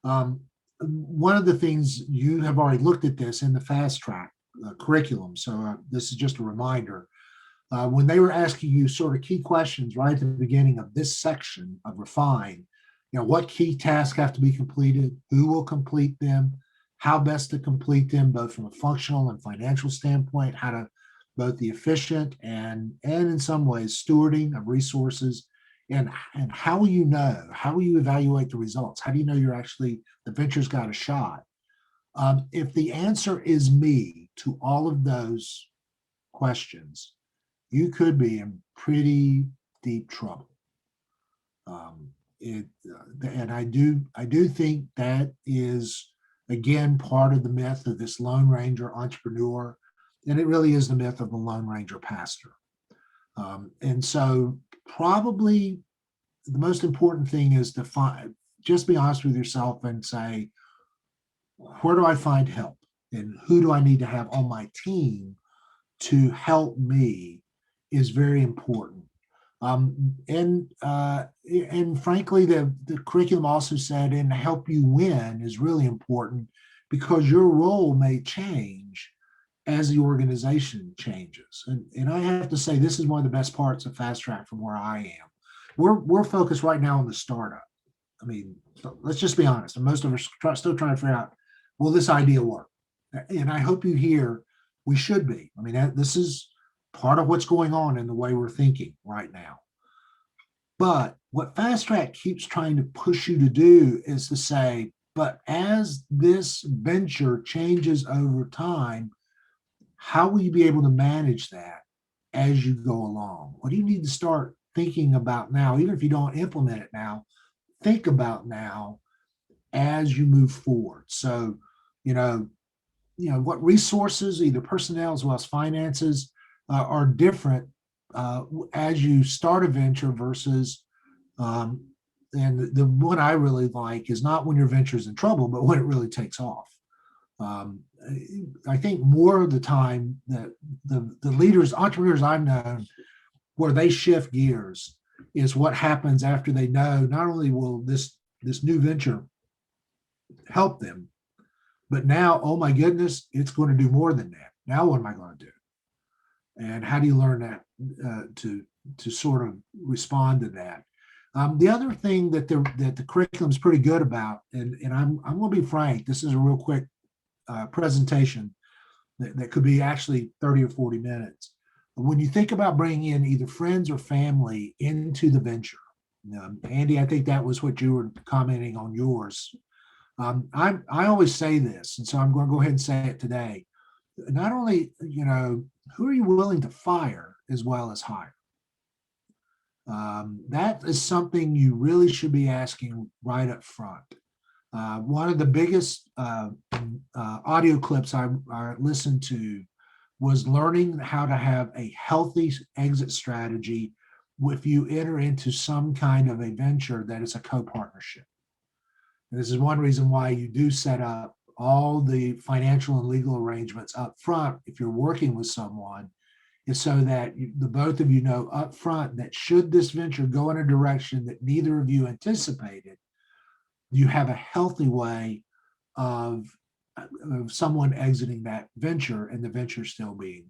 One of the things, you have already looked at this in the Fast Track curriculum, so this is just a reminder. When they were asking you sort of key questions right at the beginning of this section of Refine, what key tasks have to be completed, who will complete them, how best to complete them, both from a functional and financial standpoint, how to both the efficient and in some ways stewarding of resources, and how will you evaluate the results? How do you know the venture's got a shot? If the answer is me to all of those questions, you could be in pretty deep trouble. And I do think that is, again, part of the myth of this Lone Ranger entrepreneur, and it really is the myth of the Lone Ranger pastor. And so probably the most important thing is to just be honest with yourself and say, where do I find help? And who do I need to have on my team to help me is very important. And frankly, the curriculum also said, and help you win is really important because your role may change as the organization changes. And I have to say, this is one of the best parts of Fast Track from where I am. We're focused right now on the startup. I mean, let's just be honest. And most of us are still trying to figure out, will this idea work? And I hope you hear we should be. I mean, this is part of what's going on in the way we're thinking right now. But what Fast Track keeps trying to push you to do is to say, but as this venture changes over time, how will you be able to manage that as you go along? What do you need to start thinking about now? Even if you don't implement it now, think about now as you move forward. So, what resources, either personnel as well as finances, are different as you start a venture versus, and the one I really like is not when your venture is in trouble, but when it really takes off. I think more of the time that the leaders, entrepreneurs I've known, where they shift gears is what happens after they know not only will this new venture help them, but now, oh my goodness, it's going to do more than that. Now what am I going to do? And how do you learn that to sort of respond to that? The other thing that the curriculum is pretty good about, and I'm going to be frank, this is a real quick presentation that could be actually 30 or 40 minutes. When you think about bringing in either friends or family into the venture, Andy, I think that was what you were commenting on yours. I always say this, and so I'm going to go ahead and say it today. Not only, who are you willing to fire as well as hire? That is something you really should be asking right up front. One of the biggest audio clips I listened to was learning how to have a healthy exit strategy if you enter into some kind of a venture that is a co-partnership. And this is one reason why you do set up all the financial and legal arrangements up front if you're working with someone, is so that the both of you know up front that should this venture go in a direction that neither of you anticipated, you have a healthy way of someone exiting that venture and the venture still being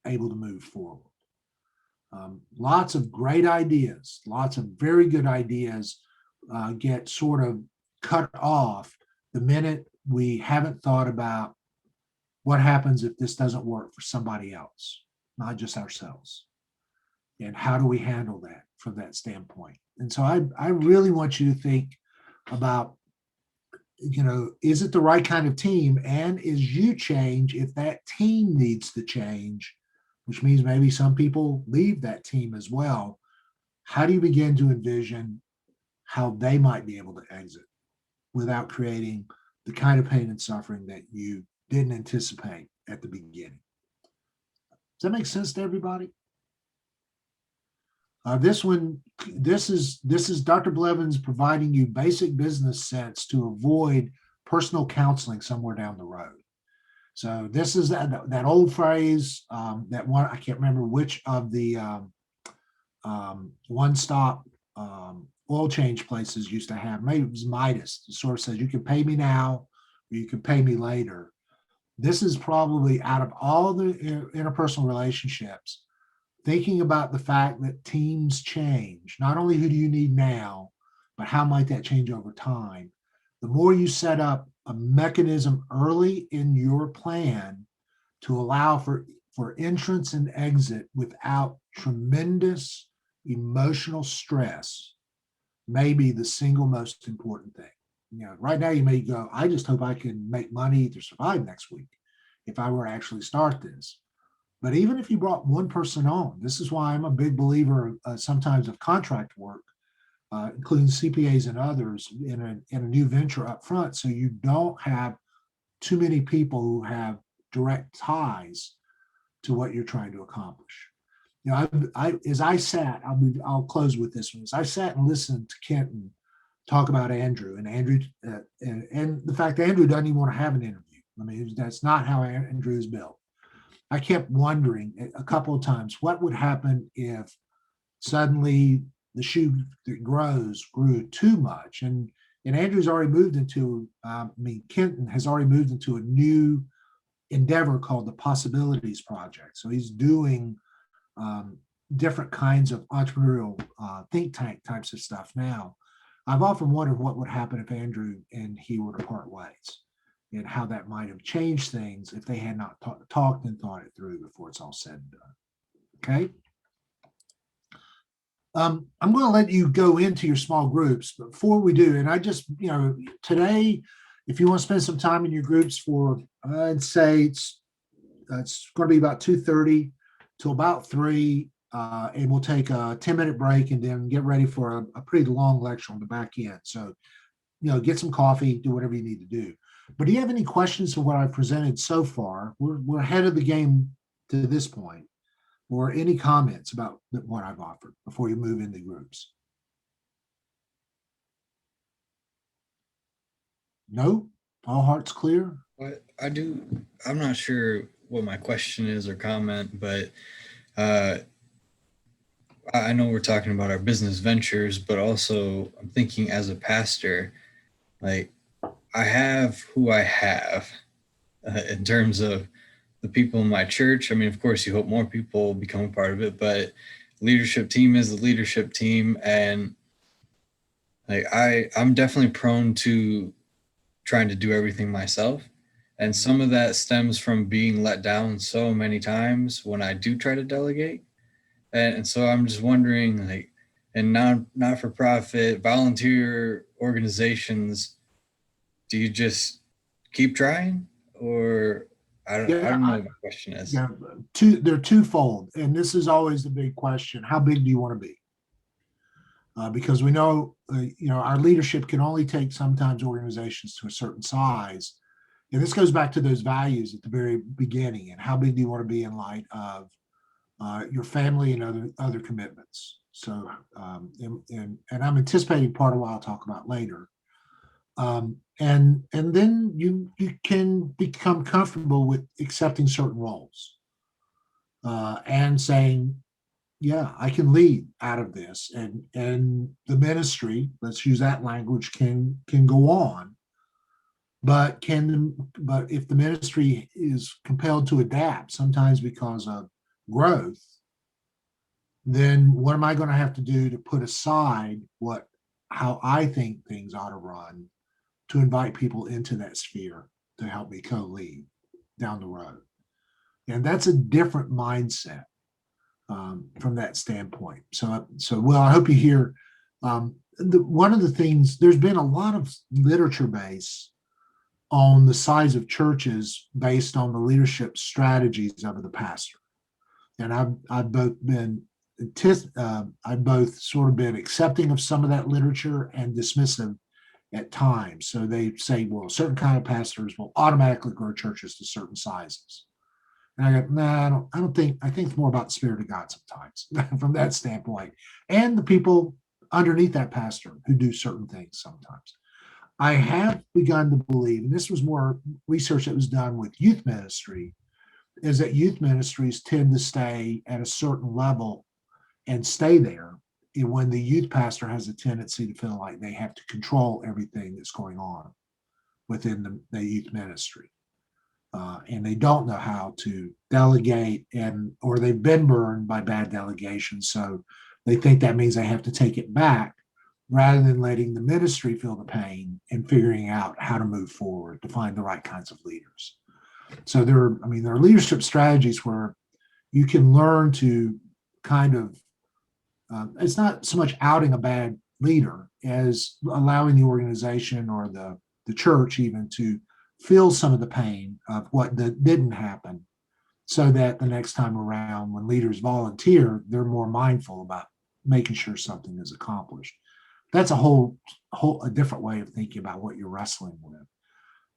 able to move forward. Lots of great ideas, lots of very good ideas get sort of cut off the minute we haven't thought about what happens if this doesn't work for somebody else, not just ourselves. And how do we handle that from that standpoint? And so I really want you to think about, is it the right kind of team? And as you change, if that team needs to change, which means maybe some people leave that team as well, how do you begin to envision how they might be able to exit without creating the kind of pain and suffering that you didn't anticipate at the beginning? Does that make sense to everybody? This is Dr. Blevins providing you basic business sense to avoid personal counseling somewhere down the road. So this is that old phrase, that one, I can't remember which of the one-stop oil change places used to have. Maybe it was Midas. It sort of says you can pay me now or you can pay me later. This is probably, out of all the interpersonal relationships, thinking about the fact that teams change. Not only who do you need now, but how might that change over time? The more you set up a mechanism early in your plan to allow for entrance and exit without tremendous emotional stress, may be the single most important thing. Right now you may go, I just hope I can make money to survive next week if I were to actually start this. But even if you brought one person on, this is why I'm a big believer sometimes of contract work, including CPAs and others in a new venture up front, so you don't have too many people who have direct ties to what you're trying to accomplish. As I sat, I'll close with this one. As I sat and listened to Kenton talk about Andrew and the fact that Andrew doesn't even want to have an interview. I mean, that's not how Andrew is built. I kept wondering a couple of times, what would happen if suddenly the shoe that grew too much? And Andrew's already moved into, Kenton has already moved into a new endeavor called the Possibilities Project. So he's doing different kinds of entrepreneurial think tank types of stuff now. I've often wondered what would happen if Andrew and he were to part ways, and how that might have changed things if they had not talked and thought it through before it's all said and done. Okay. I'm going to let you go into your small groups, but before we do, and I just, today, if you want to spend some time in your groups for, I'd say it's going to be about 2:30 till about 3, and we'll take a 10-minute break and then get ready for a pretty long lecture on the back end. So, get some coffee, do whatever you need to do. But do you have any questions of what I've presented so far? We're ahead of the game to this point. Or any comments about what I've offered before you move into groups? No? All hearts clear? I'm not sure what my question is or comment, but I know we're talking about our business ventures, but also I'm thinking as a pastor, like I have who I have in terms of the people in my church. I mean, of course, you hope more people become a part of it, but leadership team is the leadership team. And like I'm definitely prone to trying to do everything myself. And some of that stems from being let down so many times when I do try to delegate. And so I'm just wondering, like, in not-for-profit volunteer organizations, do you just keep trying? Or I don't know what the question is. Yeah, they're twofold. And this is always the big question. How big do you want to be? Because we know, our leadership can only take sometimes organizations to a certain size. And this goes back to those values at the very beginning. And how big do you want to be in light of your family and other commitments? So, and I'm anticipating part of what I'll talk about later. And then you can become comfortable with accepting certain roles and saying, yeah, I can lead out of this, and the ministry, let's use that language, can go on. But if the ministry is compelled to adapt, sometimes because of growth, then what am I going to have to do to put aside how I think things ought to run, to invite people into that sphere to help me co-lead down the road? And that's a different mindset from that standpoint. So well, I hope you hear one of the things, there's been a lot of literature base on the size of churches based on the leadership strategies of the pastor. And I've both sort of been accepting of some of that literature and dismissive at times. So they say, well, certain kind of pastors will automatically grow churches to certain sizes. And I go, no, I don't think, I think it's more about the Spirit of God sometimes from that standpoint, and the people underneath that pastor who do certain things sometimes. I have begun to believe, and this was more research that was done with youth ministry, is that youth ministries tend to stay at a certain level and stay there when the youth pastor has a tendency to feel like they have to control everything that's going on within the youth ministry. And they don't know how to delegate, or they've been burned by bad delegation. So they think that means they have to take it back rather than letting the ministry feel the pain and figuring out how to move forward to find the right kinds of leaders. So there are leadership strategies where you can learn to kind of, it's not so much outing a bad leader as allowing the organization or the church even to feel some of the pain of what didn't happen, so that the next time around when leaders volunteer, they're more mindful about making sure something is accomplished. That's a different way of thinking about what you're wrestling with.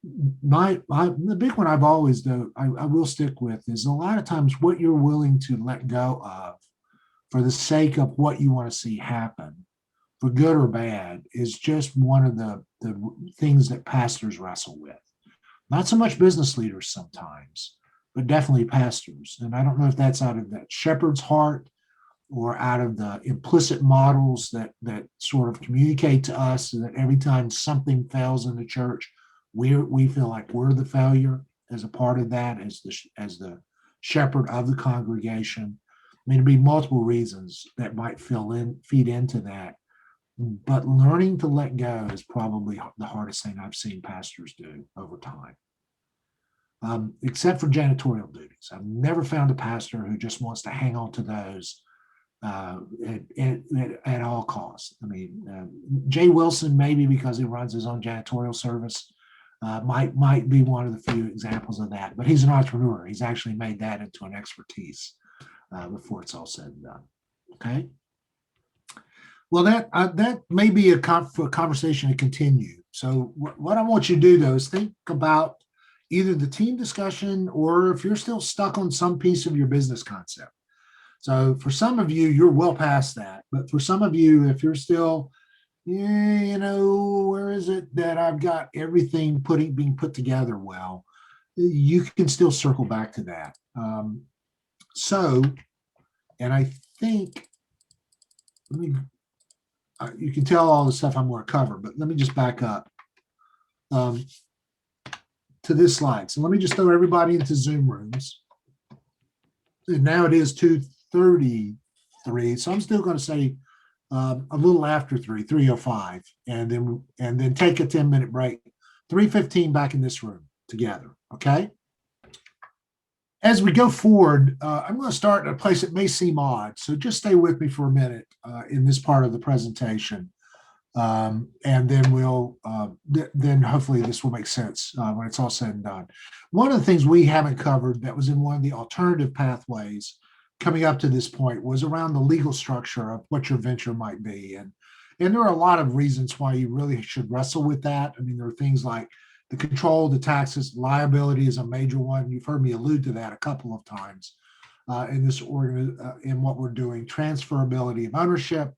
The big one I've always, though, I will stick with is a lot of times what you're willing to let go of for the sake of what you want to see happen, for good or bad, is just one of the things that pastors wrestle with. Not so much business leaders sometimes, but definitely pastors. And I don't know if that's out of that shepherd's heart or out of the implicit models that sort of communicate to us that every time something fails in the church, we feel like we're the failure as a part of that, as the shepherd of the congregation. I mean, there'd be multiple reasons that might feed into that. But learning to let go is probably the hardest thing I've seen pastors do over time. Except for janitorial duties. I've never found a pastor who just wants to hang on to those at all costs. I mean, Jay Wilson, maybe because he runs his own janitorial service, might be one of the few examples of that. But he's an entrepreneur. He's actually made that into an expertise before it's all said and done. Okay. Well, that may be a conversation to continue. So what I want you to do, though, is think about either the team discussion or if you're still stuck on some piece of your business concept. So for some of you, you're well past that. But for some of you, if you're still, where is it that I've got everything being put together well, you can still circle back to that. And I think, you can tell all the stuff I'm going to cover, but let me just back up to this slide. So let me just throw everybody into Zoom rooms. And now it is 2:33. So I'm still going to say a little after 3:05, and then take a 10-minute break. 3:15 back in this room together. Okay. As we go forward, I'm going to start at a place that may seem odd. So just stay with me for a minute in this part of the presentation. And then then hopefully this will make sense when it's all said and done. One of the things we haven't covered that was in one of the alternative pathways coming up to this point was around the legal structure of what your venture might be. And there are a lot of reasons why you really should wrestle with that. I mean, there are things like the control, the taxes, liability is a major one. You've heard me allude to that a couple of times in what we're doing. Transferability of ownership,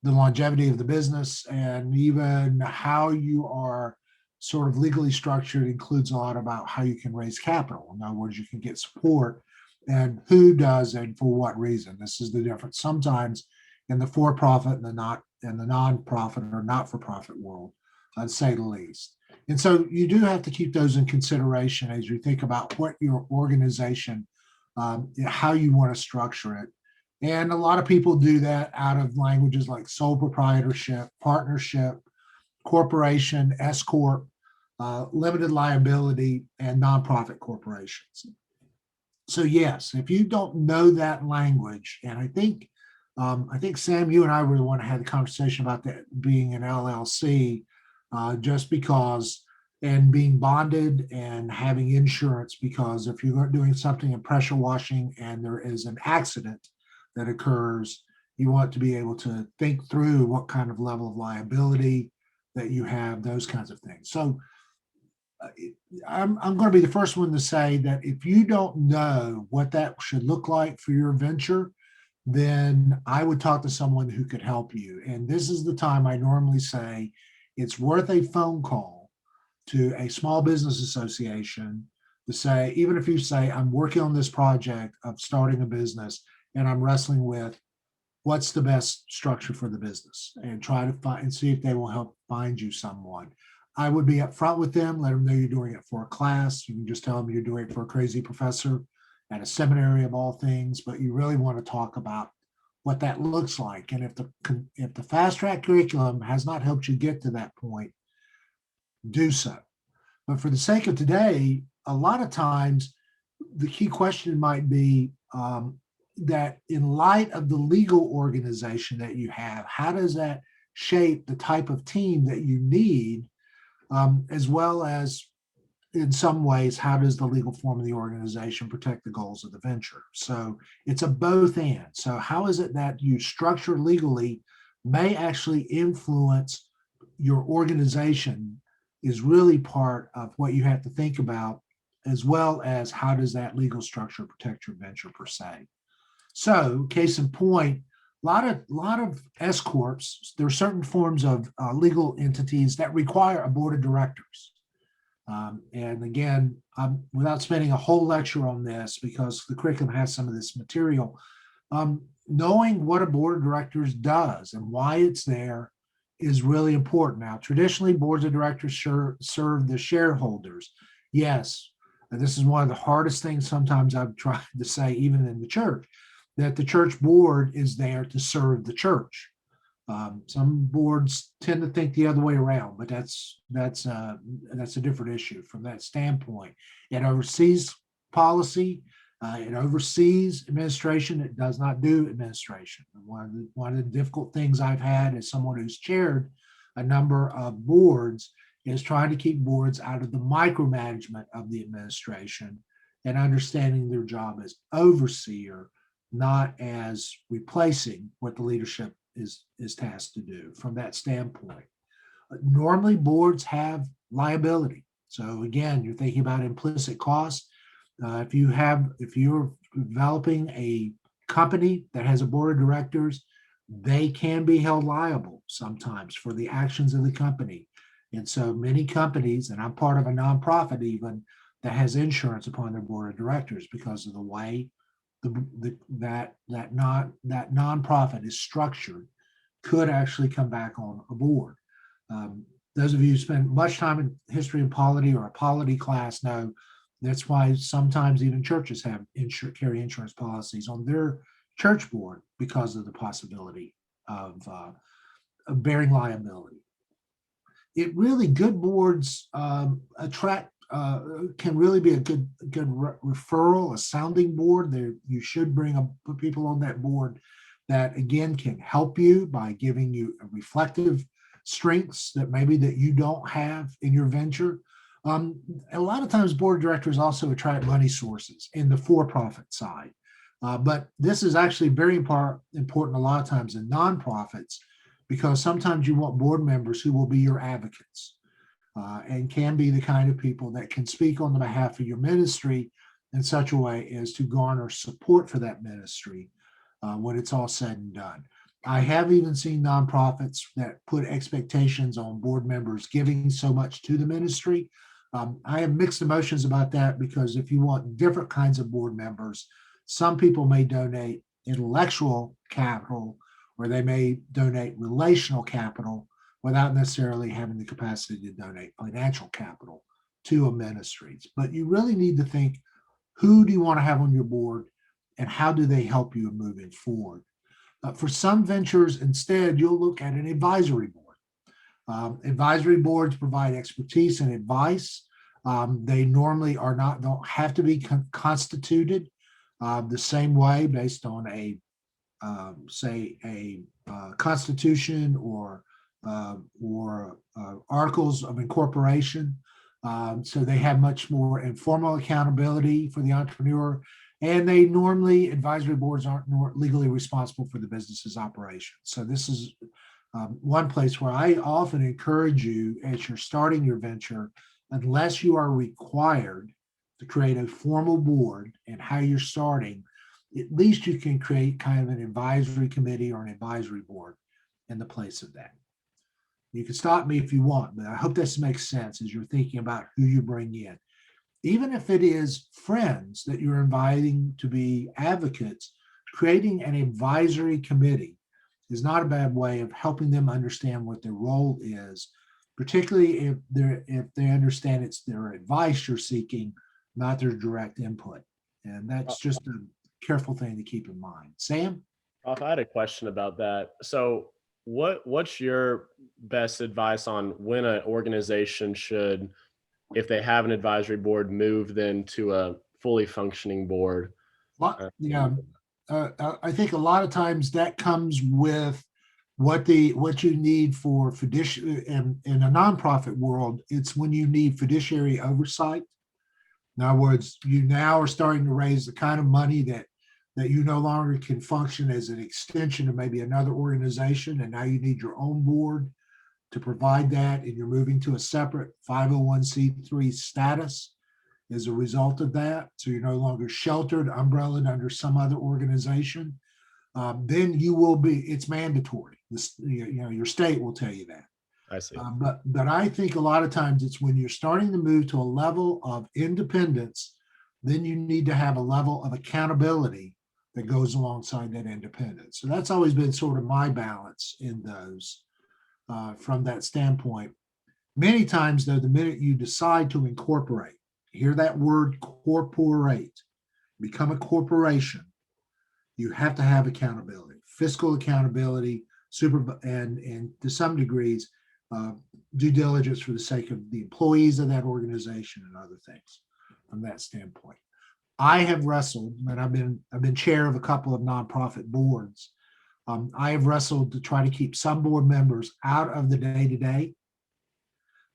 the longevity of the business, and even how you are sort of legally structured includes a lot about how you can raise capital. In other words, you can get support and who does and for what reason. This is the difference sometimes in the for-profit and the non-profit or not-for-profit world, I'd say the least. And so you do have to keep those in consideration as you think about what your organization, how you want to structure it. And a lot of people do that out of languages like sole proprietorship, partnership, corporation, S corp, limited liability, and nonprofit corporations. So yes, if you don't know that language, and I think Sam, you and I were the one who had the conversation about that being an LLC, just because, and being bonded and having insurance, because if you're doing something in pressure washing and there is an accident that occurs, you want to be able to think through what kind of level of liability that you have, those kinds of things. So I'm going to be the first one to say that if you don't know what that should look like for your venture, then I would talk to someone who could help you. And this is the time I normally say it's worth a phone call to a small business association to say, even if you say, I'm working on this project of starting a business and I'm wrestling with what's the best structure for the business, and try to find and see if they will help find you someone. I would be upfront with them, let them know you're doing it for a class. You can just tell them you're doing it for a crazy professor at a seminary of all things, but you really want to talk about what that looks like. And if the fast track curriculum has not helped you get to that point, do so. But for the sake of today, a lot of times the key question might be that in light of the legal organization that you have, how does that shape the type of team that you need, as well as in some ways, how does the legal form of the organization protect the goals of the venture? So it's a both and. So how is it that you structure legally may actually influence your organization is really part of what you have to think about, as well as how does that legal structure protect your venture per se. So case in point, a lot of S corps, there are certain forms of legal entities that require a board of directors. And again, without spending a whole lecture on this, because the curriculum has some of this material, knowing what a board of directors does and why it's there is really important. Now, traditionally, boards of directors serve the shareholders. Yes, and this is one of the hardest things sometimes I've tried to say, even in the church, that the church board is there to serve the church. Some boards tend to think the other way around, but that's a different issue from that standpoint. It oversees policy, it oversees administration. It does not do administration. One of the difficult things I've had as someone who's chaired a number of boards is trying to keep boards out of the micromanagement of the administration and understanding their job as overseer, not as replacing what the leadership is tasked to do from that standpoint. Normally, boards have liability. So again, you're thinking about implicit costs. If you're developing a company that has a board of directors, they can be held liable sometimes for the actions of the company. And so many companies, and I'm part of a nonprofit even, that has insurance upon their board of directors because of the way that nonprofit is structured, could actually come back on a board. Those of you who spend much time in history and polity or a polity class know that's why sometimes even churches have carry insurance policies on their church board because of the possibility of bearing liability. It really, good boards attract can really be a good referral, a sounding board. You should put people on that board that again can help you by giving you reflective strengths that maybe that you don't have in your venture. A lot of times board of directors also attract money sources in the for-profit side. But this is actually very important a lot of times in nonprofits, because sometimes you want board members who will be your advocates and can be the kind of people that can speak on the behalf of your ministry in such a way as to garner support for that ministry when it's all said and done. I have even seen nonprofits that put expectations on board members giving so much to the ministry. I have mixed emotions about that, because if you want different kinds of board members, some people may donate intellectual capital, or they may donate relational capital without necessarily having the capacity to donate financial capital to a ministry. But you really need to think, who do you want to have on your board and how do they help you in moving forward? For some ventures, instead, you'll look at an advisory board. Advisory boards provide expertise and advice. They normally don't have to be constituted the same way based on a constitution or articles of incorporation. So they have much more informal accountability for the entrepreneur. And advisory boards aren't legally responsible for the business's operation. So this is one place where I often encourage you, as you're starting your venture, unless you are required to create a formal board and how you're starting, at least you can create kind of an advisory committee or an advisory board in the place of that. You can stop me if you want, but I hope this makes sense as you're thinking about who you bring in. Even if it is friends that you're inviting to be advocates, creating an advisory committee is not a bad way of helping them understand what their role is, particularly if they understand it's their advice you're seeking, not their direct input. And that's just a careful thing to keep in mind. Sam? Prof, I had a question about that. So what's your best advice on when an organization should, if they have an advisory board, move then to a fully functioning board? Yeah, I think a lot of times that comes with what you need for fiduciary. In a nonprofit world, it's when you need fiduciary oversight. In other words, you now are starting to raise the kind of money that you no longer can function as an extension of maybe another organization, and now you need your own board to provide that, and you're moving to a separate 501c3 status as a result of that. So you're no longer sheltered, umbrellaed under some other organization. Then you will be, it's mandatory. Your state will tell you that. I see. But I think a lot of times it's when you're starting to move to a level of independence, then you need to have a level of accountability that goes alongside that independence. So that's always been sort of my balance in those from that standpoint. Many times, though, the minute you decide to incorporate, hear that word corporate, become a corporation, you have to have accountability, fiscal accountability, and to some degrees, due diligence for the sake of the employees of that organization and other things from that standpoint. I have wrestled, and I've been chair of a couple of nonprofit boards. I have wrestled to try to keep some board members out of the day-to-day,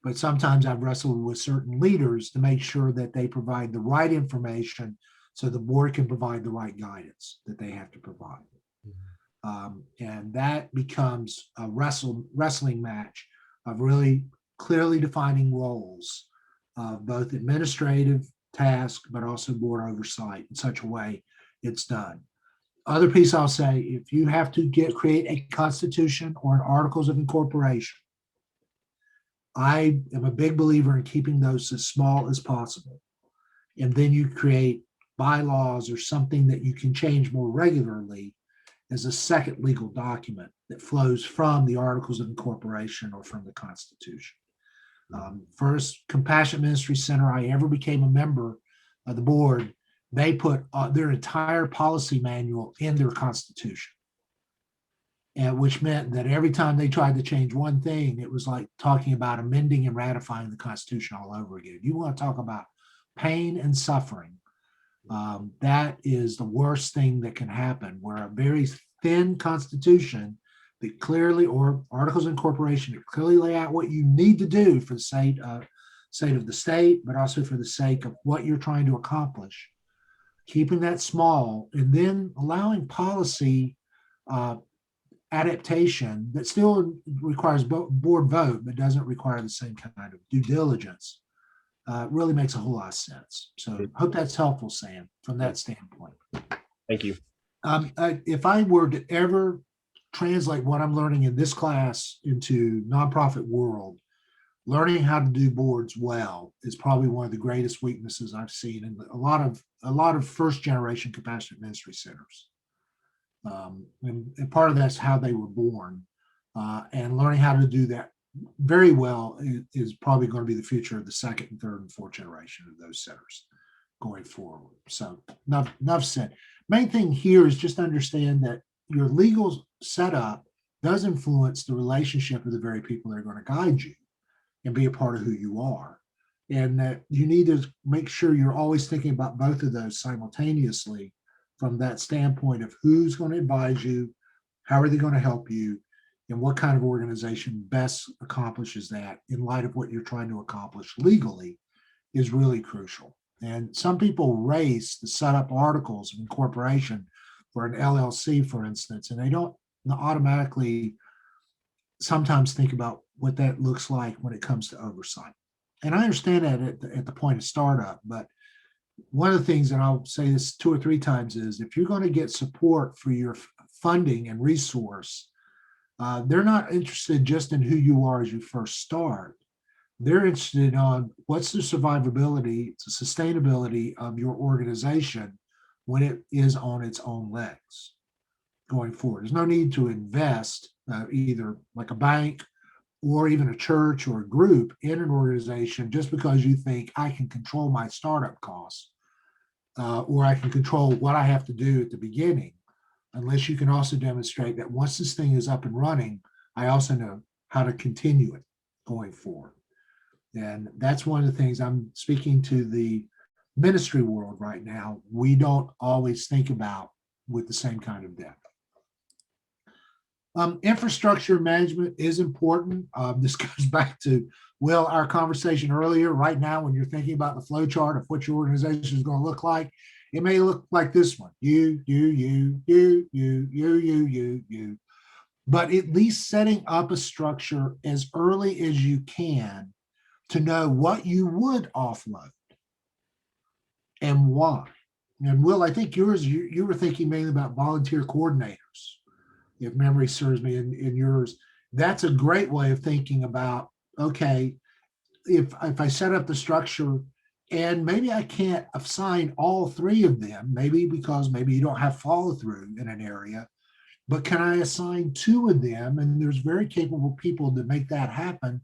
but sometimes I've wrestled with certain leaders to make sure that they provide the right information so the board can provide the right guidance that they have to provide. And that becomes a wrestling match of really clearly defining roles of both administrative task, but also board oversight in such a way it's done. Other piece I'll say, if you have to create a constitution or an articles of incorporation, I am a big believer in keeping those as small as possible. And then you create bylaws or something that you can change more regularly as a second legal document that flows from the articles of incorporation or from the Constitution. First Compassionate Ministry Center I ever became a member of the board, they put their entire policy manual in their Constitution. And which meant that every time they tried to change one thing, it was like talking about amending and ratifying the Constitution all over again. You want to talk about pain and suffering. That is the worst thing that can happen, where a very thin Constitution that clearly, or articles of incorporation that clearly lay out what you need to do for the sake of the state, but also for the sake of what you're trying to accomplish, keeping that small, and then allowing policy adaptation that still requires board vote, but doesn't require the same kind of due diligence, really makes a whole lot of sense. So I hope that's helpful, Sam, from that standpoint. Thank you. If I were to ever translate what I'm learning in this class into nonprofit world, learning how to do boards well is probably one of the greatest weaknesses I've seen in a lot of first generation compassionate ministry centers. And part of that's how they were born, and learning how to do that very well is probably going to be the future of the second and third and fourth generation of those centers going forward. So enough said. Main thing here is just understand that your legal setup does influence the relationship of the very people that are going to guide you and be a part of who you are. And that you need to make sure you're always thinking about both of those simultaneously from that standpoint of who's going to advise you, how are they going to help you, and what kind of organization best accomplishes that in light of what you're trying to accomplish legally is really crucial. And some people race to set up articles of incorporation for an LLC, for instance, and they don't automatically sometimes think about what that looks like when it comes to oversight. And I understand that at the point of startup, but one of the things, and I'll say this 2 or 3 times, is if you're going to get support for your funding and resource, they're not interested just in who you are as you first start. They're interested on what's the survivability, the sustainability of your organization when it is on its own legs going forward. There's no need to invest either like a bank or even a church or a group in an organization just because you think I can control my startup costs or I can control what I have to do at the beginning, unless you can also demonstrate that once this thing is up and running, I also know how to continue it going forward. And that's one of the things I'm speaking to the ministry world right now. We don't always think about with the same kind of depth. Infrastructure management is important. This goes back to, Will, our conversation earlier. Right now, when you're thinking about the flow chart of what your organization is going to look like, it may look like this one. You. But at least setting up a structure as early as you can to know what you would offload and why. And Will, I think yours, you were thinking mainly about volunteer coordinators, if memory serves me, in yours. that's a great way of thinking about, okay, if I set up the structure and maybe I can't assign all three of them, maybe because maybe you don't have follow through in an area, but can I assign two of them? And there's very capable people that make that happen.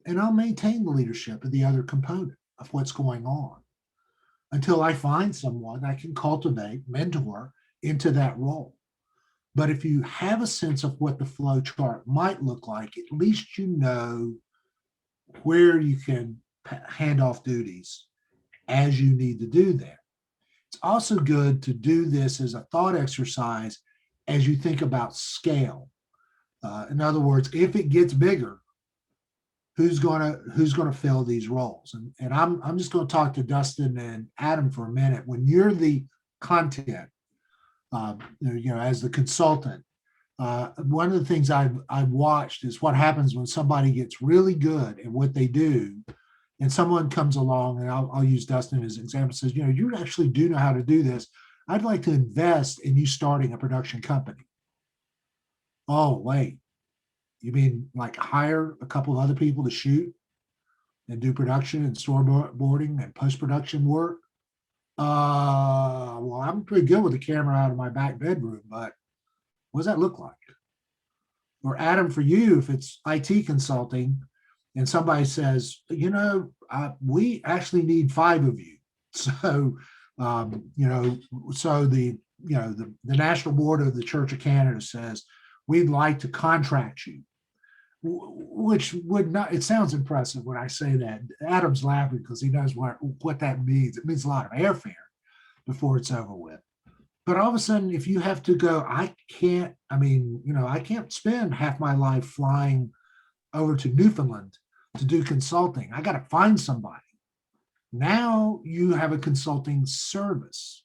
And I'll maintain the leadership of the other component of what's going on until I find someone I can cultivate, mentor into that role. But if you have a sense of what the flow chart might look like, at least you know where you can hand off duties as you need to do that. It's also good to do this as a thought exercise as you think about scale. In other words, if it gets bigger, who's gonna fill these roles? And I'm just going to talk to Dustin and Adam for a minute. When you're the content, as the consultant, one of the things I've watched is what happens when somebody gets really good at what they do, and someone comes along, and I'll use Dustin as an example, says, you actually do know how to do this. I'd like to invest in you starting a production company. Oh, wait, you mean like hire a couple of other people to shoot and do production and storyboarding and post-production work? Well, I'm pretty good with the camera out of my back bedroom, but what does that look like? Or Adam, for you, if it's IT consulting and somebody says, we actually need 5 of you. So, so the National Board of the Church of Canada says, we'd like to contract you, which would not, it sounds impressive when I say that. Adam's laughing because he knows what that means. It means a lot of airfare before it's over with. But all of a sudden, if you have to go, I can't spend half my life flying over to Newfoundland to do consulting. I got to find somebody. Now you have a consulting service,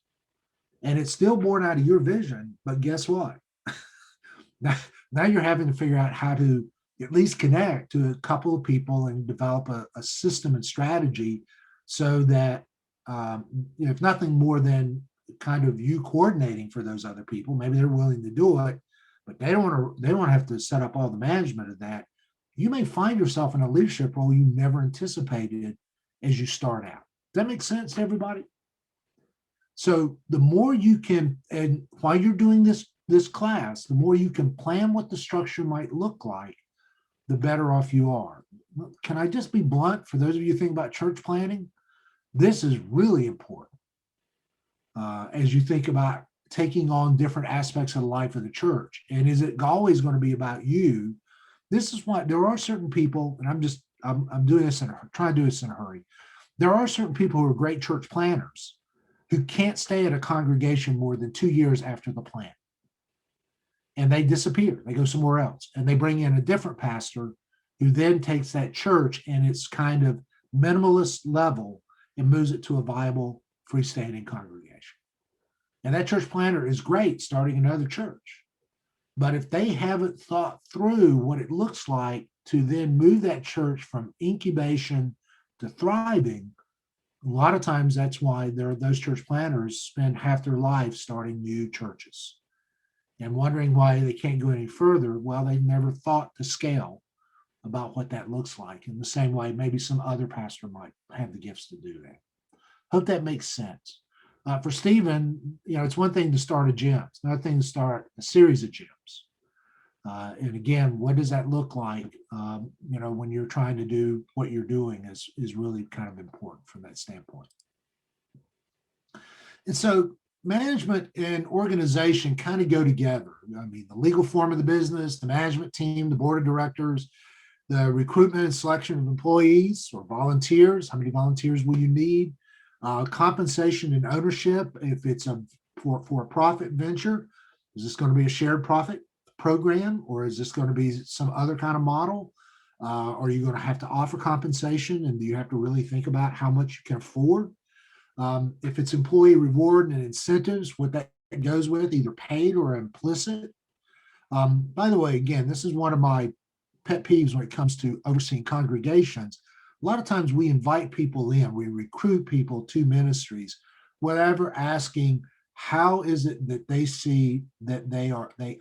and it's still born out of your vision. But guess what? now you're having to figure out how to at least connect to a couple of people and develop a system and strategy so that if nothing more than kind of you coordinating for those other people, maybe they're willing to do it, but they don't have to set up all the management of that. You may find yourself in a leadership role you never anticipated as you start out. Does that make sense to everybody? So the more you can, and while you're doing this class, the more you can plan what the structure might look like, the better off you are. Can I just be blunt? For those of you who think about church planning, this is really important as you think about taking on different aspects of the life of the church. And is it always going to be about you? This is why there are certain people, and I'm doing this trying to do this in a hurry. There are certain people who are great church planners who can't stay at a congregation more than 2 years after the plant. And they disappear. They go somewhere else. And they bring in a different pastor who then takes that church and its kind of minimalist level and moves it to a viable freestanding congregation. And that church planner is great starting another church. But if they haven't thought through what it looks like to then move that church from incubation to thriving, a lot of times that's why those church planners spend half their life starting new churches and wondering why they can't go any further. Well, they never thought to scale about what that looks like in the same way maybe some other pastor might have the gifts to do that. Hope that makes sense. For Stephen, it's one thing to start a gym. It's another thing to start a series of gyms. And again, what does that look like? When you're trying to do what you're doing is really kind of important from that standpoint. And so management and organization kind of go together. I mean, the legal form of the business, the management team, the board of directors, the recruitment and selection of employees or volunteers. How many volunteers will you need? Compensation and ownership. If it's a for-profit venture, is this going to be a shared profit program, or is this going to be some other kind of model? Are you going to have to offer compensation, and do you have to really think about how much you can afford? If it's employee reward and incentives, what that goes with, either paid or implicit. By the way, again, this is one of my pet peeves when it comes to overseeing congregations. A lot of times we invite people in, we recruit people to ministries, whatever, asking, how is it that they see that they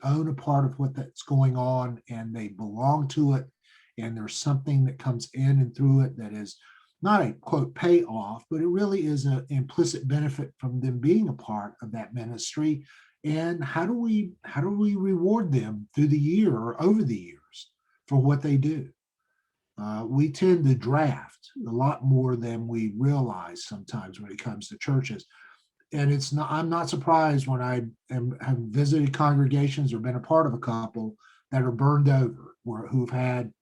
own a part of what that's going on and they belong to it, and there's something that comes in and through it that is not a quote payoff, but it really is an implicit benefit from them being a part of that ministry. And how do we reward them through the year or over the years for what they do? We tend to draft a lot more than we realize sometimes when it comes to churches. And it's not, I'm not surprised when have visited congregations or been a part of a couple that are burned over, who've had,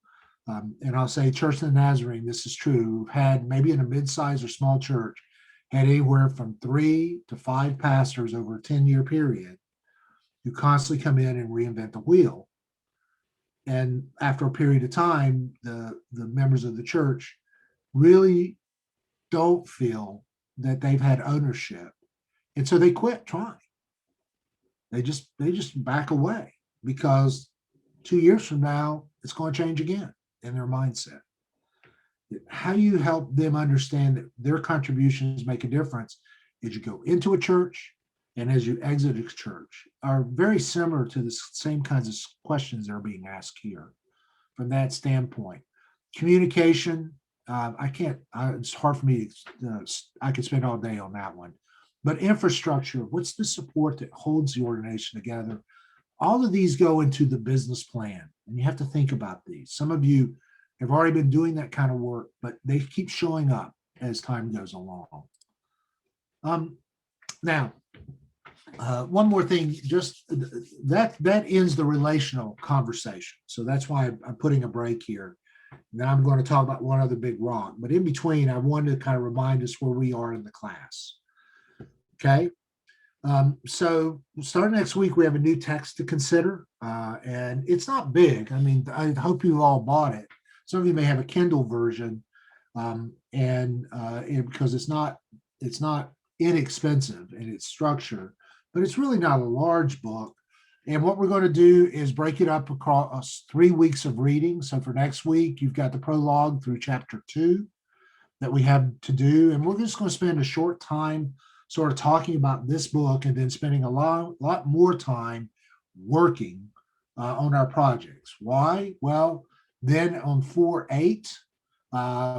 and I'll say Church of the Nazarene, this is true, who've had maybe in a mid-sized or small church, had anywhere from 3 to 5 pastors over a 10-year period who constantly come in and reinvent the wheel. And after a period of time, the members of the church really don't feel that they've had ownership. And so they quit trying. They just back away because 2 years from now, it's going to change again in their mindset. How do you help them understand that their contributions make a difference as you go into a church and as you exit a church are very similar to the same kinds of questions that are being asked here from that standpoint. Communication, it's hard for me, I could spend all day on that one. But infrastructure, what's the support that holds the organization together? All of these go into the business plan, and you have to think about these. Some of you have already been doing that kind of work, but they keep showing up as time goes along. Now, one more thing, just that ends the relational conversation. So that's why I'm putting a break here. Now I'm going to talk about one other big rock, but in between, I wanted to kind of remind us where we are in the class. Okay. So starting next week, we have a new text to consider, and it's not big. I mean, I hope you all bought it. Some of you may have a Kindle version, because it's not inexpensive in its structure, but it's really not a large book. And what we're going to do is break it up across 3 weeks of reading. So for next week, you've got the prologue through chapter 2 that we have to do. And we're just going to spend a short time sort of talking about this book and then spending a lot more time working on our projects. Why? Well, then on 4-8,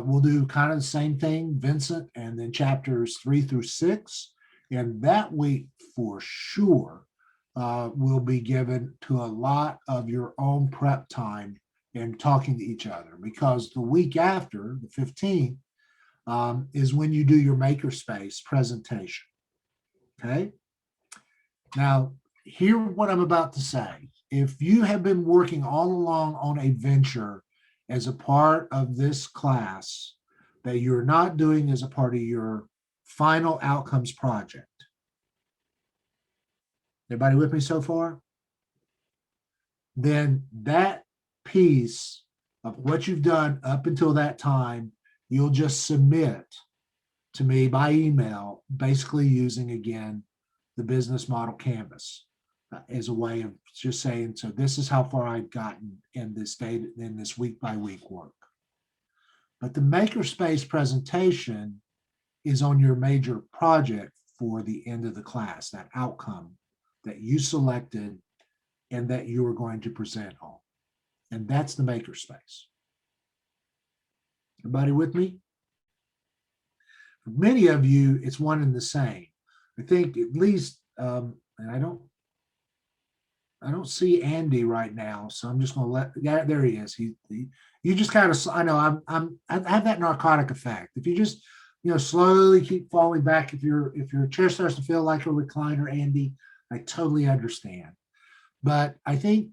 we'll do kind of the same thing, Vincent, and then chapters 3 through 6. And that week for sure will be given to a lot of your own prep time and talking to each other, because the week after, the 15th, is when you do your Makerspace presentation. Okay. Now, hear what I'm about to say. If you have been working all along on a venture as a part of this class that you're not doing as a part of your final outcomes project. Everybody with me so far? Then that piece of what you've done up until that time, you'll just submit to me by email, basically using, again, the business model canvas as a way of just saying, so this is how far I've gotten in this week by week work. But the Makerspace presentation is on your major project for the end of the class, that outcome that you selected and that you are going to present on. And that's the Makerspace. Everybody with me? For many of you, it's one and the same. I think at least, and I don't see Andy right now, so I'm just going to there he is. You just kind of, I know I have that narcotic effect. If you just, slowly keep falling back, if your chair starts to feel like a recliner, Andy, I totally understand. But I think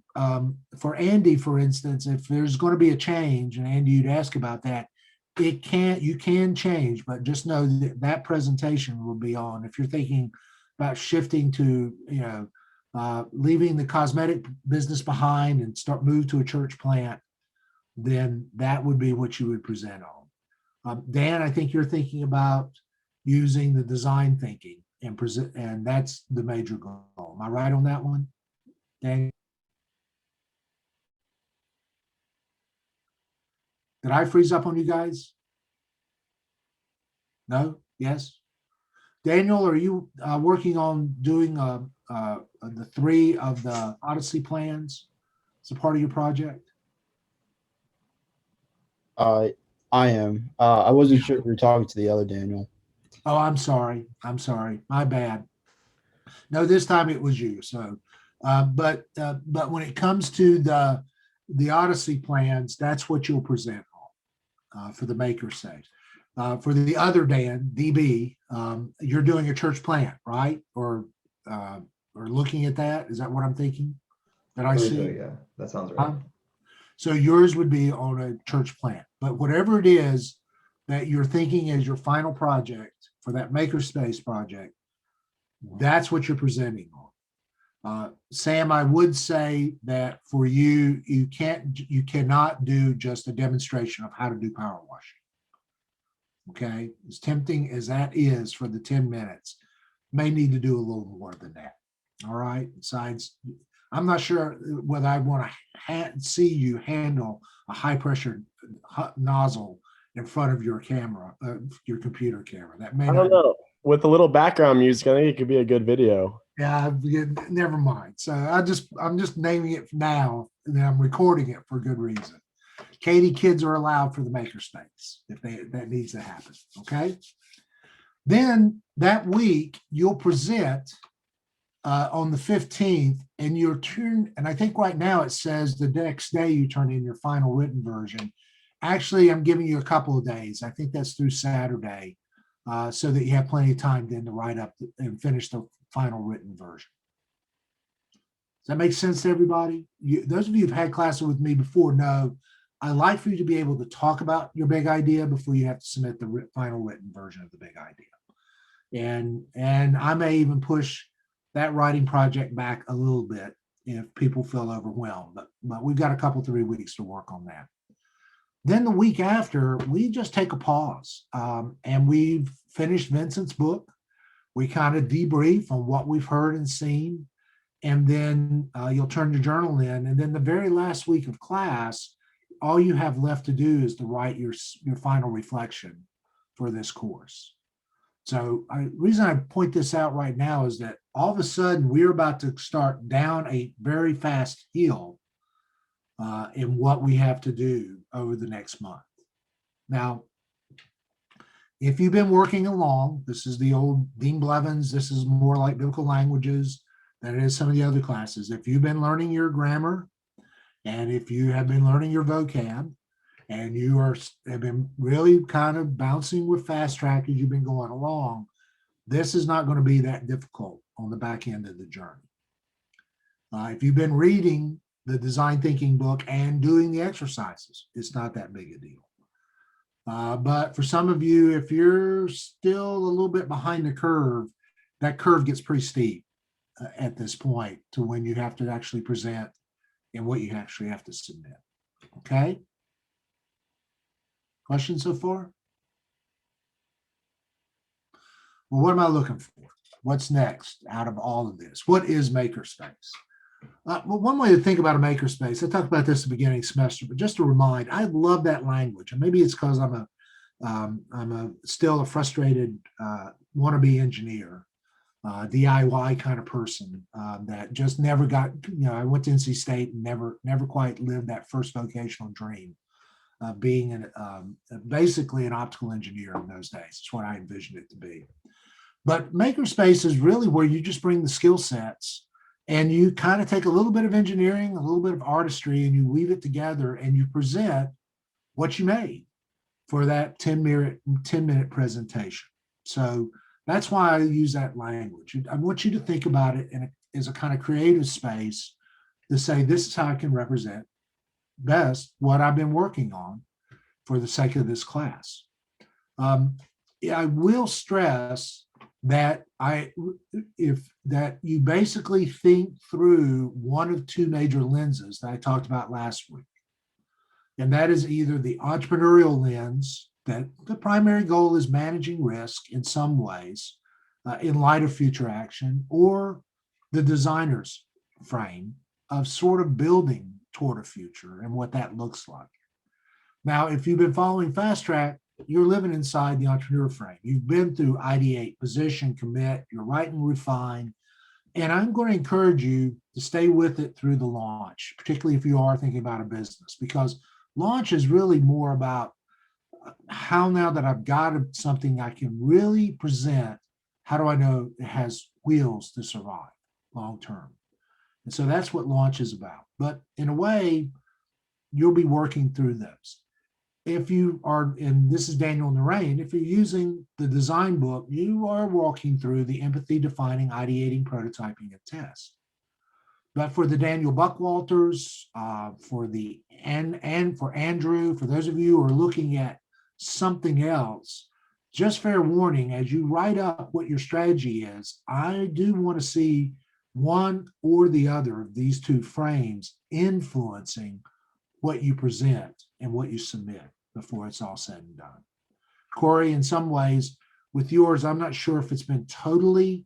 for Andy, for instance, if there's going to be a change, and Andy, you'd ask about that, you can change, but just know that presentation will be on. If you're thinking about shifting to, leaving the cosmetic business behind and move to a church plant, then that would be what you would present on. Dan, I think you're thinking about using the design thinking and present, and that's the major goal. Am I right on that one, Dan? Did I freeze up on you guys? No? Yes? Daniel, are you working on doing the 3 of the Odyssey plans as a part of your project? I am. I wasn't sure if you were talking to the other Daniel. Oh, I'm sorry. I'm sorry. My bad. No, this time it was you. So, but when it comes to the Odyssey plans, that's what you'll present on for the makerspace. For the other Dan, DB, you're doing a church plant, right? Or looking at that? Is that what I'm thinking? That I see? Yeah, that sounds right. So yours would be on a church plant, but whatever it is that you're thinking as your final project for that makerspace project, that's what you're presenting on. Sam, I would say that for you, you cannot do just a demonstration of how to do power washing. Okay, as tempting as that is for the 10 minutes, may need to do a little more than that. All right. Besides, I'm not sure whether I want to see you handle a high pressure nozzle in front of your camera, your computer camera. That may I don't know. With a little background music, I think it could be a good video. Yeah, never mind. So I'm just naming it now, and then I'm recording it for good reason. Katie, kids are allowed for the makerspace if that needs to happen. Okay. Then that week you'll present on the 15th, and your turn. And I think right now it says the next day you turn in your final written version. Actually, I'm giving you a couple of days. I think that's through Saturday, so that you have plenty of time then to write up and finish the final written version. Does that make sense to everybody? Those of you who've had classes with me before know I like for you to be able to talk about your big idea before you have to submit the final written version of the big idea. And I may even push that writing project back a little bit if people feel overwhelmed, but we've got a couple, 3 weeks to work on that. Then the week after, we just take a pause, and we've finished Vincent's book. We kind of debrief on what we've heard and seen, and then you'll turn your journal in, and then the very last week of class, all you have left to do is to write your final reflection for this course. So the reason I point this out right now is that all of a sudden we're about to start down a very fast hill in what we have to do over the next month. Now, if you've been working along, this is the old Dean Blevins, this is more like biblical languages than it is some of the other classes. If you've been learning your grammar, and if you have been learning your vocab, and you have been really kind of bouncing with fast track as you've been going along, this is not going to be that difficult on the back end of the journey. If you've been reading the design thinking book and doing the exercises, it's not that big a deal. But for some of you, if you're still a little bit behind the curve, that curve gets pretty steep at this point to when you have to actually present and what you actually have to submit. Okay? Questions so far? Well, what am I looking for? What's next out of all of this? What is makerspace? Well, one way to think about a makerspace, I talked about this at the beginning of the semester, but just to remind, I love that language. And maybe it's because I'm still a frustrated wannabe engineer, DIY kind of person that just never got, I went to NC State and never quite lived that first vocational dream. Being basically an optical engineer in those days. It's what I envisioned it to be. But makerspace is really where you just bring the skill sets and you kind of take a little bit of engineering, a little bit of artistry, and you weave it together and you present what you made for that 10-minute presentation. So that's why I use that language. I want you to think about it as a kind of creative space to say, this is how I can represent best what I've been working on for the sake of this class. I will stress that you basically think through one of two major lenses that I talked about last week. And that is either the entrepreneurial lens, that the primary goal is managing risk in some ways in light of future action, or the designer's frame of sort of building toward a future and what that looks like. Now, if you've been following Fast Track, you're living inside the entrepreneur frame. You've been through ideate, position, commit, you're writing, refine. And I'm going to encourage you to stay with it through the launch, particularly if you are thinking about a business, because launch is really more about how, now that I've got something I can really present, how do I know it has wheels to survive long term? And so that's what launch is about. But in a way, you'll be working through those. If you are, and this is Daniel Narain, if you're using the design book, you are walking through the empathy, defining, ideating, prototyping, and test. But for the Daniel Buckwalters, for the and for Andrew, for those of you who are looking at something else, just fair warning, as you write up what your strategy is, I do want to see one or the other of these two frames influencing what you present and what you submit before it's all said and done. Corey, in some ways, with yours, I'm not sure if it's been totally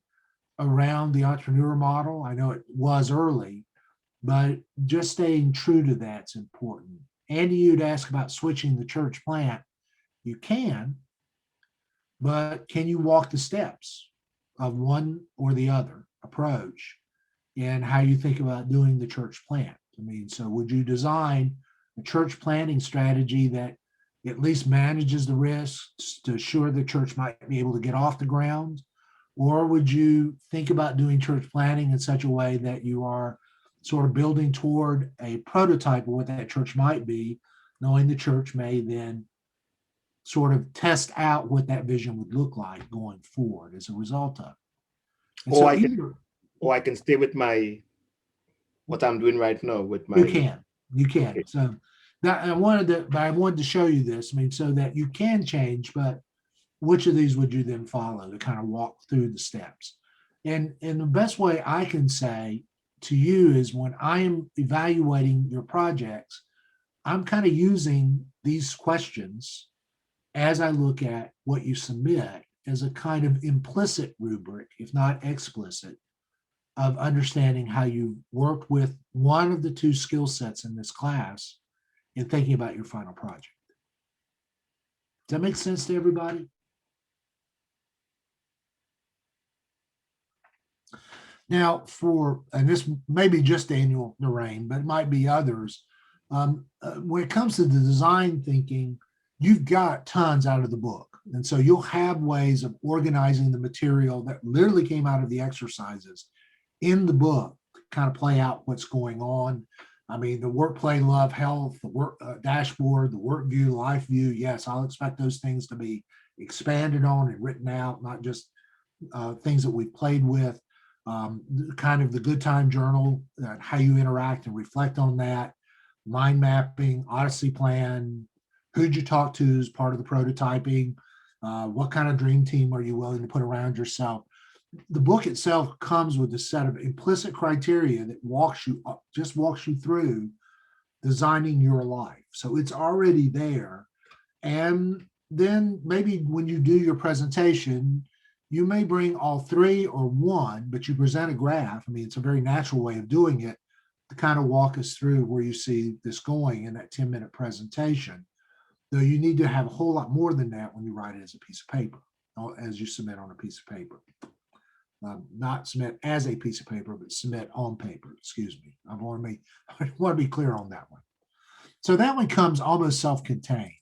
around the entrepreneur model. I know it was early, but just staying true to that's important. Andy, you'd ask about switching the church plant. You can, but can you walk the steps of one or the other approach and how you think about doing the church plant? I mean, so would you design a church planting strategy that at least manages the risks to assure the church might be able to get off the ground? Or would you think about doing church planting in such a way that you are sort of building toward a prototype of what that church might be, knowing the church may then sort of test out what that vision would look like going forward as a result of it? And so Or I can stay with what I'm doing right now with my. You can. Okay. So that I wanted to show you this. I mean, so that you can change, but which of these would you then follow to kind of walk through the steps? And the best way I can say to you is, when I am evaluating your projects, I'm kind of using these questions as I look at what you submit as a kind of implicit rubric, if not explicit, of understanding how you worked with one of the two skill sets in this class in thinking about your final project. Does that make sense to everybody? Now, and this may be just Daniel Narain, but it might be others. When it comes to the design thinking, you've got tons out of the book. And so you'll have ways of organizing the material that literally came out of the exercises in the book to kind of play out what's going on. I mean, the work, play, love, health, the work dashboard, the work view, life view. Yes, I'll expect those things to be expanded on and written out, not just things that we've played with. Kind of the good time journal, how you interact and reflect on that, mind mapping, Odyssey plan, who'd you talk to as part of the prototyping, what kind of dream team are you willing to put around yourself. The book itself comes with a set of implicit criteria that walks you through designing your life. So it's already there. And then maybe when you do your presentation, you may bring all three or one, but you present a graph. I mean, it's a very natural way of doing it to kind of walk us through where you see this going in that 10-minute presentation. Though you need to have a whole lot more than that when you write it as a piece of paper, as you submit on a piece of paper. Not submit as a piece of paper, but submit on paper, excuse me. I want to be clear on that one. So that one comes almost self-contained.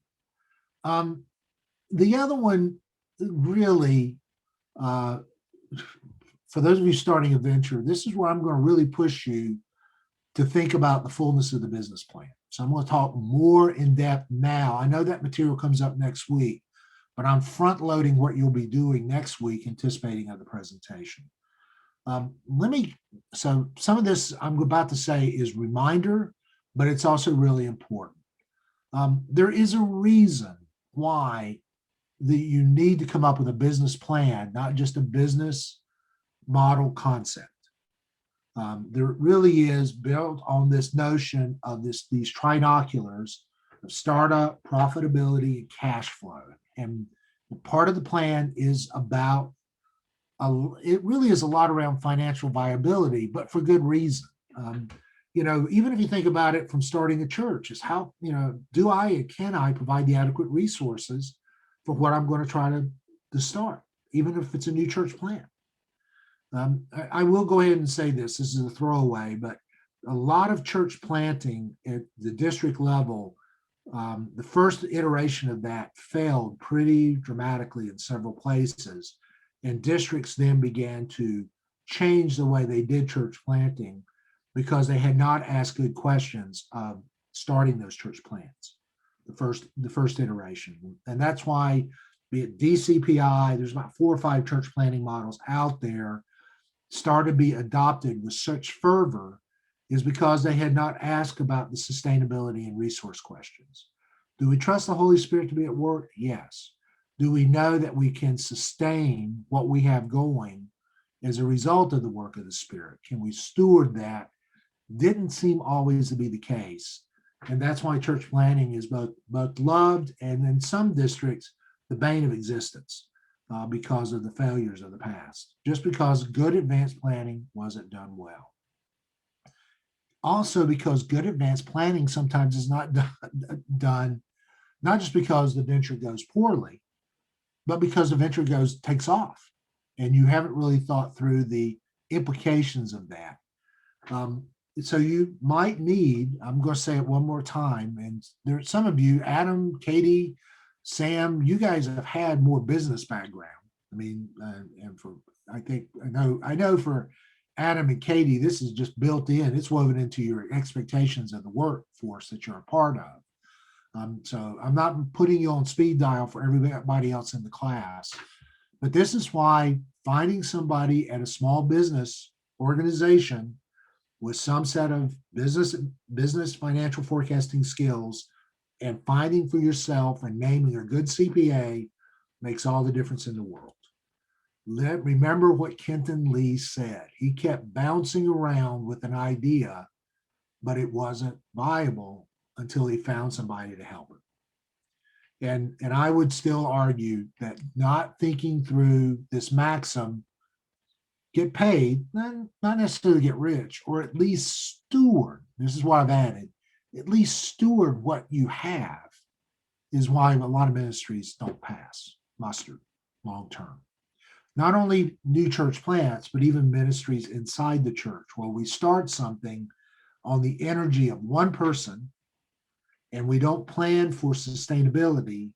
The other one really, for those of you starting a venture, this is where I'm going to really push you to think about the fullness of the business plan. So I'm going to talk more in depth now. I know that material comes up next week, but I'm front loading what you'll be doing next week, anticipating of the presentation. So some of this I'm about to say is reminder, but it's also really important. There is a reason why you need to come up with a business plan, not just a business model concept. There really is built on this notion of these trinoculars of startup, profitability, and cash flow. And part of the plan is about, it really is a lot around financial viability, but for good reason. Even if you think about it from starting a church, is how, do I and can I provide the adequate resources for what I'm going to try to start, even if it's a new church plant. I will go ahead and say this is a throwaway, but a lot of church planting at the district level, the first iteration of that failed pretty dramatically in several places. And districts then began to change the way they did church planting because they had not asked good questions of starting those church plants, the first iteration. And that's why, be it DCPI, there's about 4 or 5 church planting models out there, started to be adopted with such fervor, is because they had not asked about the sustainability and resource questions. Do we trust the Holy Spirit to be at work? Yes. Do we know that we can sustain what we have going as a result of the work of the Spirit? Can we steward that? Didn't seem always to be the case. And that's why church planting is both loved and in some districts, the bane of existence because of the failures of the past, just because good advanced planning wasn't done well. Also, because good advanced planning sometimes is not done, not just because the venture goes poorly, but because the venture takes off and you haven't really thought through the implications of that. So you might need, I'm going to say it one more time, and there's some of you, Adam, Katie, Sam, you guys have had more business background. I mean, and for, I know for Adam and Katie, this is just built in, it's woven into your expectations of the workforce that you're a part of. So I'm not putting you on speed dial for everybody else in the class, but this is why finding somebody at a small business organization with some set of business financial forecasting skills and finding for yourself and naming a good CPA makes all the difference in the world. Remember what Kenton Lee said. He kept bouncing around with an idea, but it wasn't viable until he found somebody to help him. And I would still argue that not thinking through this maxim, get paid, not necessarily get rich, or at least steward, this is what I've added, at least steward what you have, is why a lot of ministries don't pass muster long term. Not only new church plants, but even ministries inside the church, where we start something on the energy of one person and we don't plan for sustainability.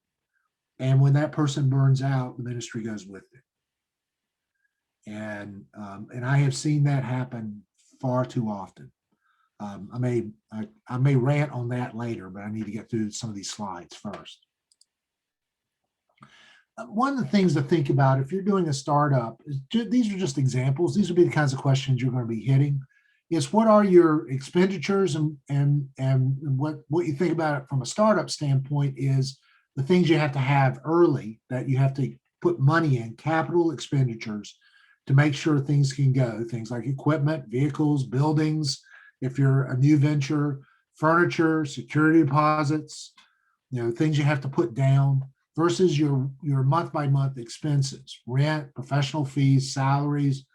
And when that person burns out, the ministry goes with it. And I have seen that happen far too often. I may rant on that later, but I need to get through some of these slides first. One of the things to think about if you're doing a startup, these are just examples. These will be the kinds of questions you're going to be hitting. Is what are your expenditures and what you think about it from a startup standpoint is the things you have to have early that you have to put money in, capital expenditures, to make sure things can go. Things like equipment, vehicles, buildings, if you're a new venture, furniture, security deposits, things you have to put down versus your month by month expenses, rent, professional fees, salaries,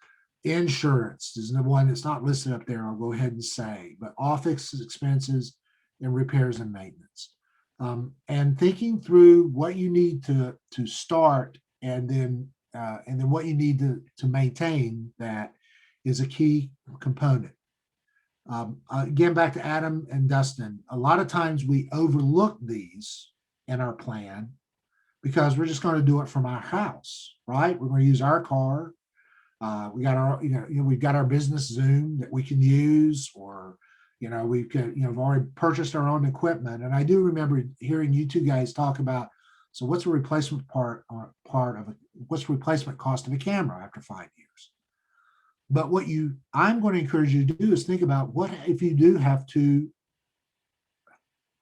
insurance is the one that's not listed up there, I'll go ahead and say, but office expenses and repairs and maintenance. And thinking through what you need to start and then what you need to maintain that is a key component. Again, back to Adam and Dustin, a lot of times we overlook these in our plan because we're just going to do it from our house, right? We're going to use our car. We got our, we've got our business Zoom that we can use, or, we've already purchased our own equipment. And I do remember hearing you two guys talk about, so what's the replacement what's the replacement cost of a camera after 5 years? But I'm going to encourage you to do is think about what if you do have to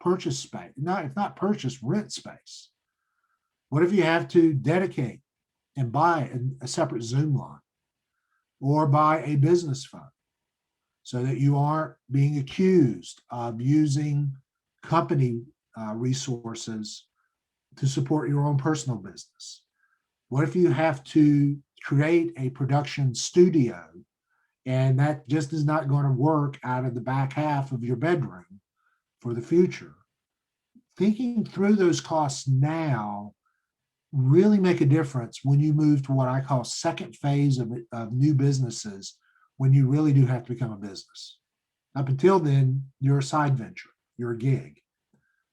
purchase space, if not purchase, rent space. What if you have to dedicate and buy a separate Zoom line or buy a business phone so that you aren't being accused of using company resources to support your own personal business? What if you have to create a production studio and that just is not going to work out of the back half of your bedroom for the future? Thinking through those costs now really make a difference when you move to what I call second phase of new businesses, when you really do have to become a business. Up until then, you're a side venture, you're a gig.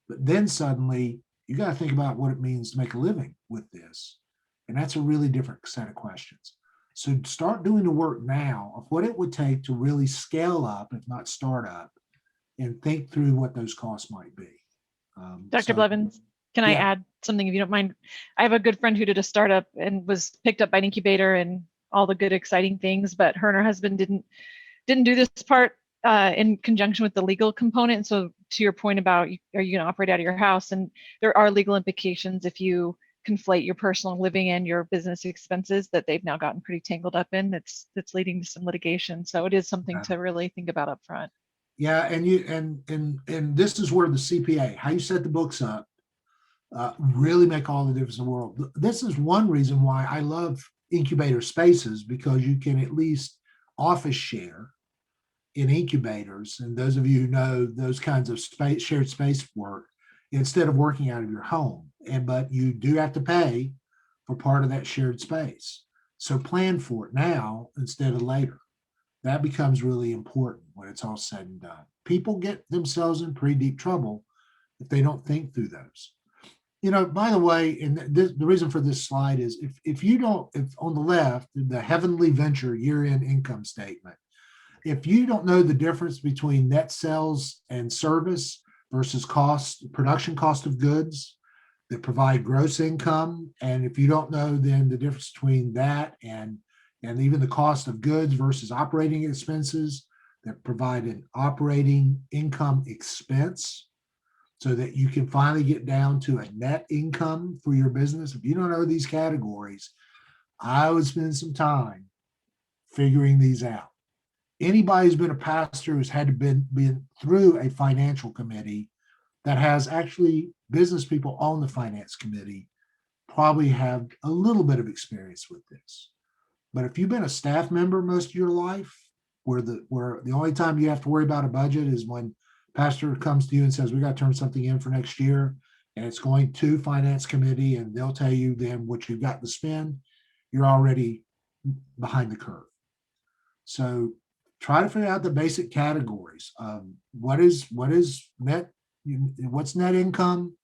But then suddenly you got to think about what it means to make a living with this. And that's a really different set of questions. So start doing the work now of what it would take to really scale up, if not start up, and think through what those costs might be. Dr. So- Blevins, can I Yeah. add something if you don't mind? I have a good friend who did a startup and was picked up by an incubator and all the good, exciting things, but her and her husband didn't do this part in conjunction with the legal component. So to your point about, are you going to operate out of your house? And there are legal implications if you conflate your personal living and your business expenses that they've now gotten pretty tangled up in. That's leading to some litigation. So it is something Yeah. to really think about up front. Yeah, and this is where the CPA, how you set the books up, really make all the difference in the world. This is one reason why I love incubator spaces, because you can at least office share in incubators. And those of you who know those kinds of space, shared space work, instead of working out of your home. But you do have to pay for part of that shared space. So plan for it now instead of later. That becomes really important when it's all said and done. People get themselves in pretty deep trouble if they don't think through those. By the way, and the reason for this slide is if on the left, the Heavenly Venture year-end income statement, if you don't know the difference between net sales and service versus production cost of goods that provide gross income, and if you don't know then the difference between that and even the cost of goods versus operating expenses that provide an operating income expense, so that you can finally get down to a net income for your business. If you don't know these categories, I would spend some time figuring these out. Anybody who's been a pastor who's had to been through a financial committee that has actually business people on the finance committee probably have a little bit of experience with this. But if you've been a staff member most of your life, where the only time you have to worry about a budget is when pastor comes to you and says, we got to turn something in for next year, and it's going to finance committee, and they'll tell you then what you've got to spend, you're already behind the curve. So try to figure out the basic categories. What's net income?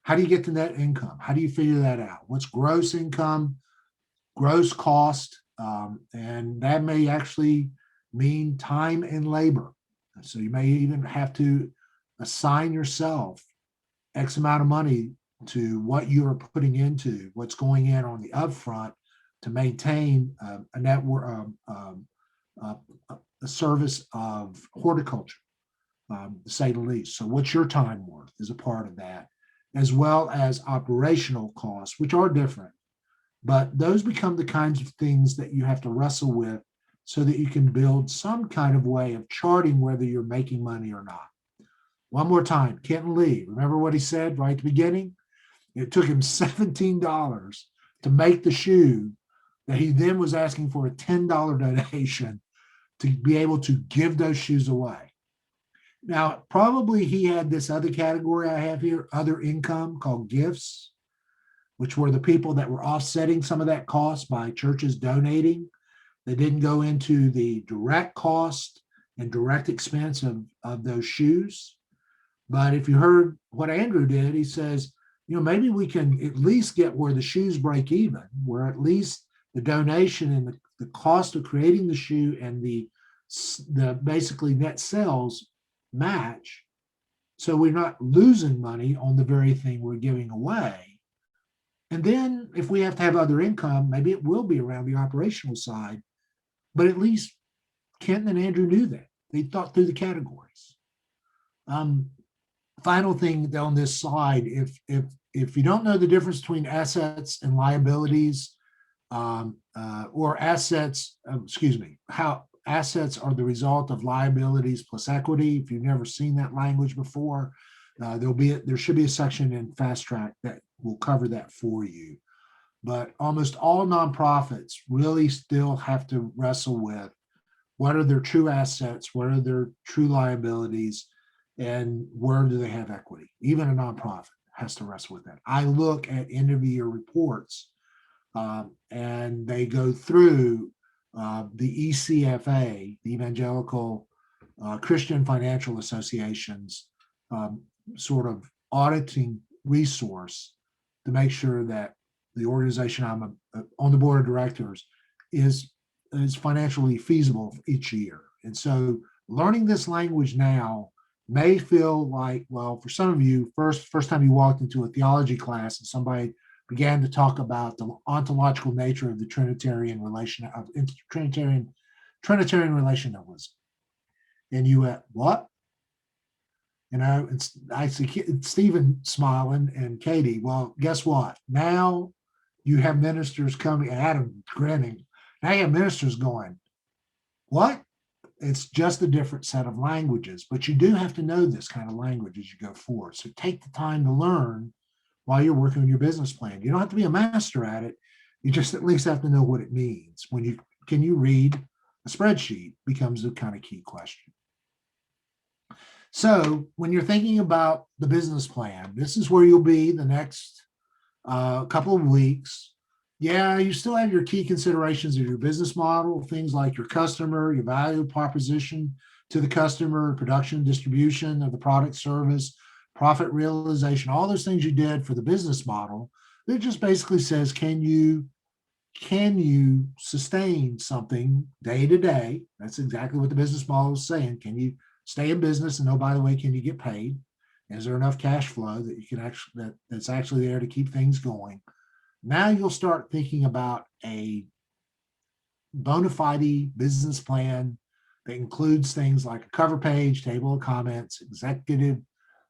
How do you get to net income? How do you figure that out? What's gross income, gross cost? And that may actually mean time and labor. So you may even have to assign yourself X amount of money to what you are putting into, what's going in on the upfront to maintain a network, a service of horticulture, to say the least. So what's your time worth is a part of that, as well as operational costs, which are different. But those become the kinds of things that you have to wrestle with so that you can build some kind of way of charting whether you're making money or not. One more time, Kenton Lee, remember what he said right at the beginning? It took him $17 to make the shoe that he then was asking for a $10 donation to be able to give those shoes away. Now, probably he had this other category I have here, other income, called gifts, which were the people that were offsetting some of that cost by churches donating. They didn't go into the direct cost and direct expense of those shoes. But if you heard what Andrew did, he says, maybe we can at least get where the shoes break even, where at least the donation and the cost of creating the shoe and the basically net sales match. So we're not losing money on the very thing we're giving away. And then if we have to have other income, maybe it will be around the operational side. But at least Kenton and Andrew knew that. They thought through the categories. Final thing on this slide, if you don't know the difference between assets and liabilities, or assets, how assets are the result of liabilities plus equity. If you've never seen that language before, there should be a section in Fast Track that will cover that for you. But almost all nonprofits really still have to wrestle with what are their true assets, what are their true liabilities, and where do they have equity, even a nonprofit. has to wrestle with that. I look at end of year reports, and they go through the ECFA, the Evangelical Christian Financial Association's sort of auditing resource to make sure that the organization I'm on the board of directors is financially feasible each year. And so learning this language now may feel like, well, for some of you, first time you walked into a theology class and somebody began to talk about the ontological nature of the Trinitarian relation of Trinitarian relationalism. And you went, what? And I see Stephen smiling and Katie. Well, guess what? Now you have ministers coming, Adam grinning. Now you have ministers going, what? It's just a different set of languages, but you do have to know this kind of language as you go forward. So take the time to learn while you're working on your business plan. You don't have to be a master at it. You just at least have to know what it means. Can you read a spreadsheet becomes the kind of key question. So when you're thinking about the business plan, this is where you'll be the next couple of weeks. Yeah, you still have your key considerations of your business model, things like your customer, your value proposition to the customer, production, distribution of the product, service, profit realization, all those things you did for the business model. It just basically says, can you sustain something day to day? That's exactly what the business model is saying. Can you stay in business? And oh, by the way, can you get paid? Is there enough cash flow that you can actually that's actually there to keep things going? Now you'll start thinking about a bona fide business plan that includes things like a cover page, table of comments, executive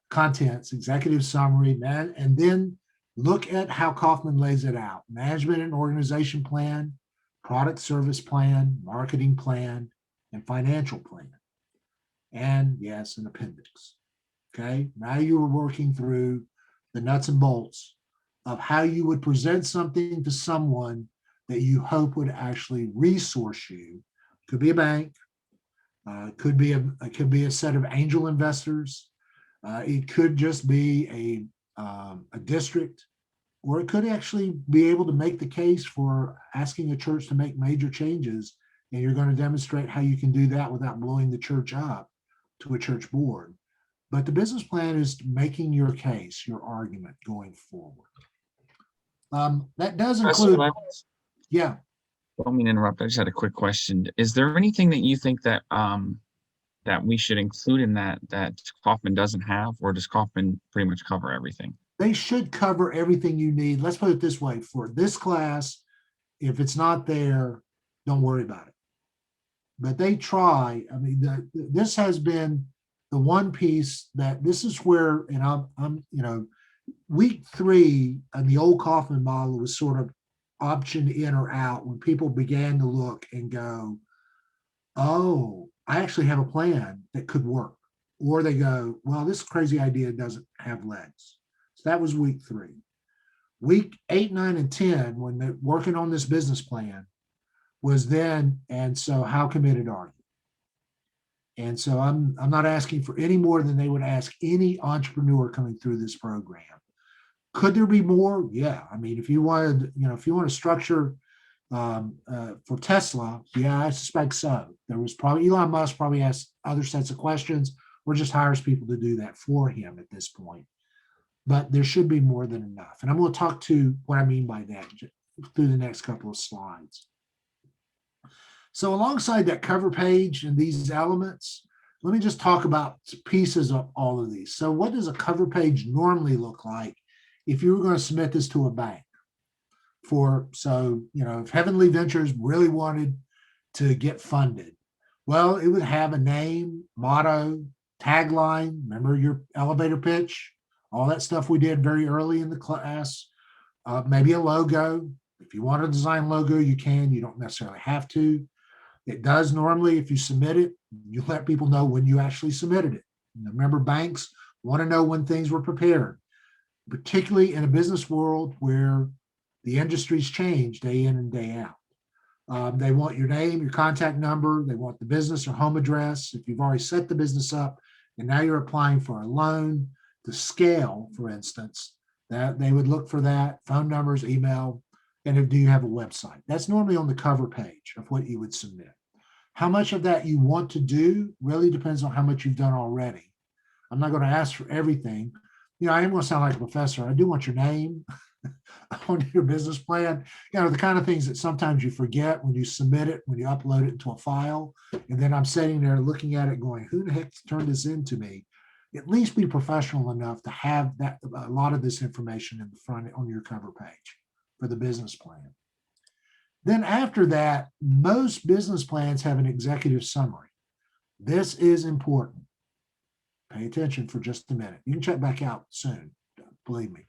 contents, executive summary, and then look at how Kaufman lays it out: management and organization plan, product service plan, marketing plan, and financial plan. And yes, an appendix. Okay, now you are working through the nuts and bolts of how you would present something to someone that you hope would actually resource you. Could be a bank, could be a set of angel investors. It could just be a district, or it could actually be able to make the case for asking a church to make major changes, and you're going to demonstrate how you can do that without blowing the church up to a church board. But the business plan is making your case, your argument going forward. That does include, yeah. I don't mean to interrupt. I just had a quick question. Is there anything that you think that that we should include in that Kaufman doesn't have, or does Kaufman pretty much cover everything? They should cover everything you need. Let's put it this way: for this class, if it's not there, don't worry about it. But they try. I mean, this has been the one piece that this is where, and I'm week 3 and the old Kaufman model was sort of option in or out when people began to look and go, oh, I actually have a plan that could work. Or they go, well, this crazy idea doesn't have legs. So that was week 3. Week 8, 9, and 10, when they're working on this business plan, was then, and so how committed are you? And so I'm not asking for any more than they would ask any entrepreneur coming through this program. Could there be more? Yeah. I mean, if you wanted, if you want to structure for Tesla, yeah, I suspect so. There was probably Elon Musk probably asked other sets of questions, or just hires people to do that for him at this point. But there should be more than enough. And I'm going to talk to what I mean by that through the next couple of slides. So alongside that cover page and these elements, let me just talk about pieces of all of these. So what does a cover page normally look like if you were going to submit this to a bank? If Heavenly Ventures really wanted to get funded, well, it would have a name, motto, tagline, remember your elevator pitch, all that stuff we did very early in the class, maybe a logo. If you want to design logo, you can, you don't necessarily have to. It does normally, if you submit it, you let people know when you actually submitted it. Remember, banks want to know when things were prepared, particularly in a business world where the industries change day in and day out. They want your name, your contact number. They want the business or home address. If you've already set the business up and now you're applying for a loan to scale, for instance, That they would look for that, phone numbers, email, and do you have a website? That's normally on the cover page of what you would submit. How much of that you want to do really depends on how much you've done already. I'm not going to ask for everything. I am going to sound like a professor. I do want your name on your business plan. The kind of things that sometimes you forget when you submit it, when you upload it into a file. And then I'm sitting there looking at it going, who the heck turned this into me? At least be professional enough to have that a lot of this information in the front on your cover page for the business plan. Then after that, most business plans have an executive summary. This is important. Pay attention for just a minute. You can check back out soon, believe me.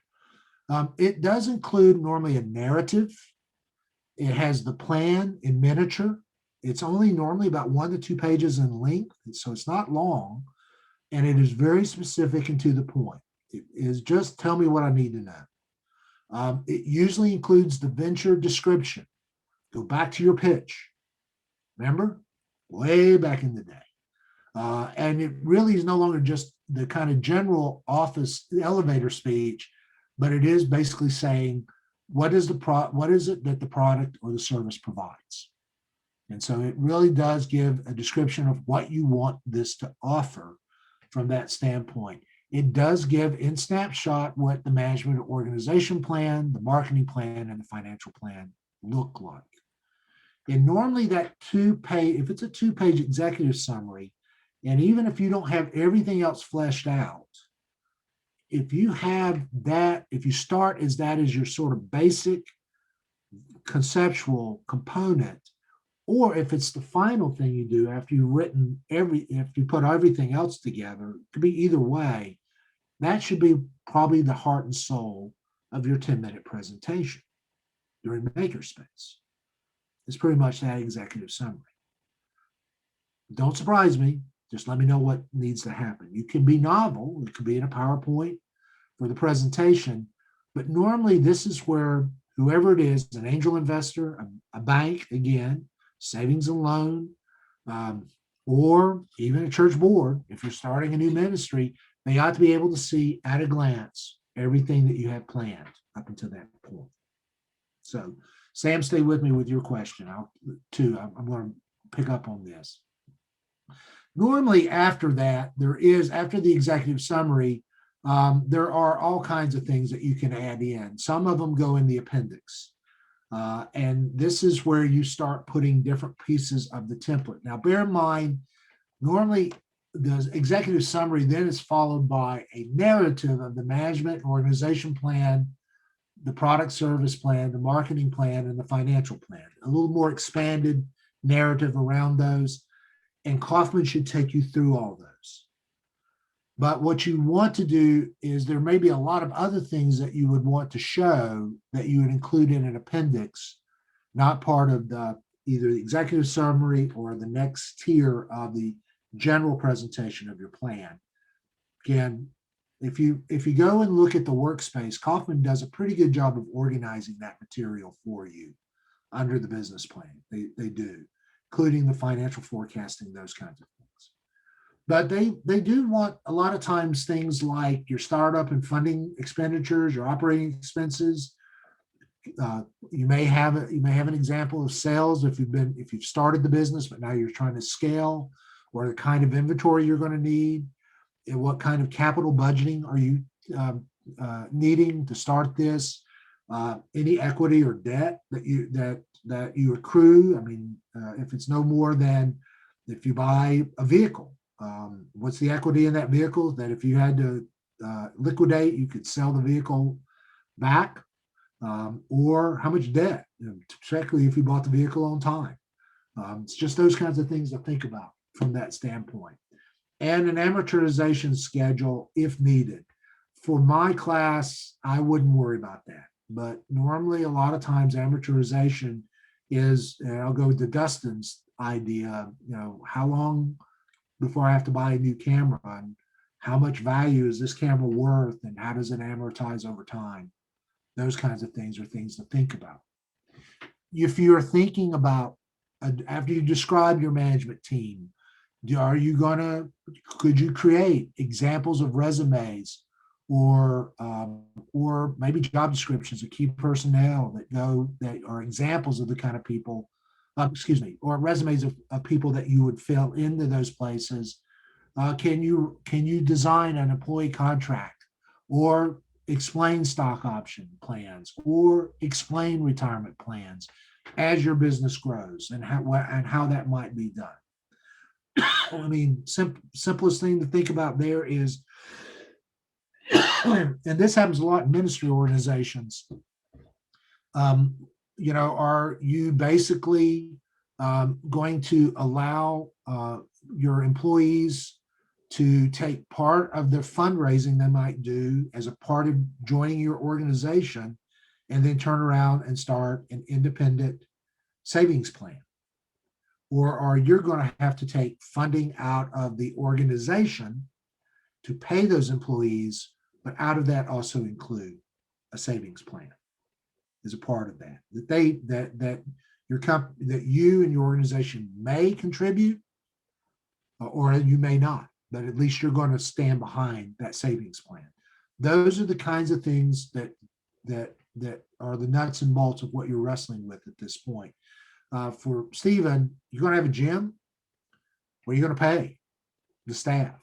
It does include normally a narrative. It has the plan in miniature. It's only normally about 1 to 2 pages in length, so it's not long, and it is very specific and to the point. It is just tell me what I need to know. It usually includes the venture description. Go back to your pitch. Remember? Way back in the day. And it really is no longer just the kind of general office elevator speech, but it is basically saying, what is it that the product or the service provides? And so it really does give a description of what you want this to offer from that standpoint. It does give in snapshot what the management organization plan, the marketing plan, and the financial plan look like. And normally that if it's a 2-page executive summary, and even if you don't have everything else fleshed out, if you have that, if you start as that as your sort of basic conceptual component, or if it's the final thing you do after if you put everything else together, it could be either way, that should be probably the heart and soul of your 10-minute presentation during Makerspace. It's pretty much that executive summary. Don't surprise me. Just let me know what needs to happen. You can be novel. It could be in a PowerPoint for the presentation, but normally this is where whoever it is, an angel investor, a bank, again, savings and loan, or even a church board, if you're starting a new ministry, they ought to be able to see at a glance everything that you have planned up until that point. So, Sam, stay with me with your question. I'm going to pick up on this. Normally after that, after the executive summary, there are all kinds of things that you can add in. Some of them go in the appendix. And this is where you start putting different pieces of the template. Now, bear in mind, normally the executive summary then is followed by a narrative of the management and organization plan, the product service plan, the marketing plan, and the financial plan. A little more expanded narrative around those. And Kaufman should take you through all those. But what you want to do is there may be a lot of other things that you would want to show that you would include in an appendix, not part of either the executive summary or the next tier of the general presentation of your plan. Again, if you go and look at the workspace, Kaufman does a pretty good job of organizing that material for you under the business plan. They do, including the financial forecasting, those kinds of things. But they do want a lot of times things like your startup and funding expenditures, your operating expenses. You may have an example of sales if you've started the business, but now you're trying to scale, or the kind of inventory you're going to need, and what kind of capital budgeting are you needing to start this. Any equity or debt that you accrue. I mean, if it's no more than if you buy a vehicle, what's the equity in that vehicle that if you had to liquidate, you could sell the vehicle back, or how much debt, particularly if you bought the vehicle on time. It's just those kinds of things to think about from that standpoint. And an amortization schedule if needed. For my class, I wouldn't worry about that. But normally, a lot of times, amortization is, and I'll go to Dustin's idea, how long before I have to buy a new camera, and how much value is this camera worth, and how does it amortize over time? Those kinds of things are things to think about. If you're thinking about, after you describe your management team, could you create examples of resumes or maybe job descriptions of key personnel that are examples of the kind of people, or resumes of people that you would fill into those places. Can you design an employee contract, or explain stock option plans, or explain retirement plans as your business grows, and how that might be done? I mean, simplest thing to think about there is, and this happens a lot in ministry organizations. Are you basically going to allow your employees to take part of the fundraising they might do as a part of joining your organization, and then turn around and start an independent savings plan? Or are you going to have to take funding out of the organization to pay those employees, but out of that also include a savings plan as a part of that, that you and your organization may contribute, or you may not, but at least you're going to stand behind that savings plan. Those are the kinds of things that are the nuts and bolts of what you're wrestling with at this point. For Stephen, you're going to have a gym. What are you going to pay the staff?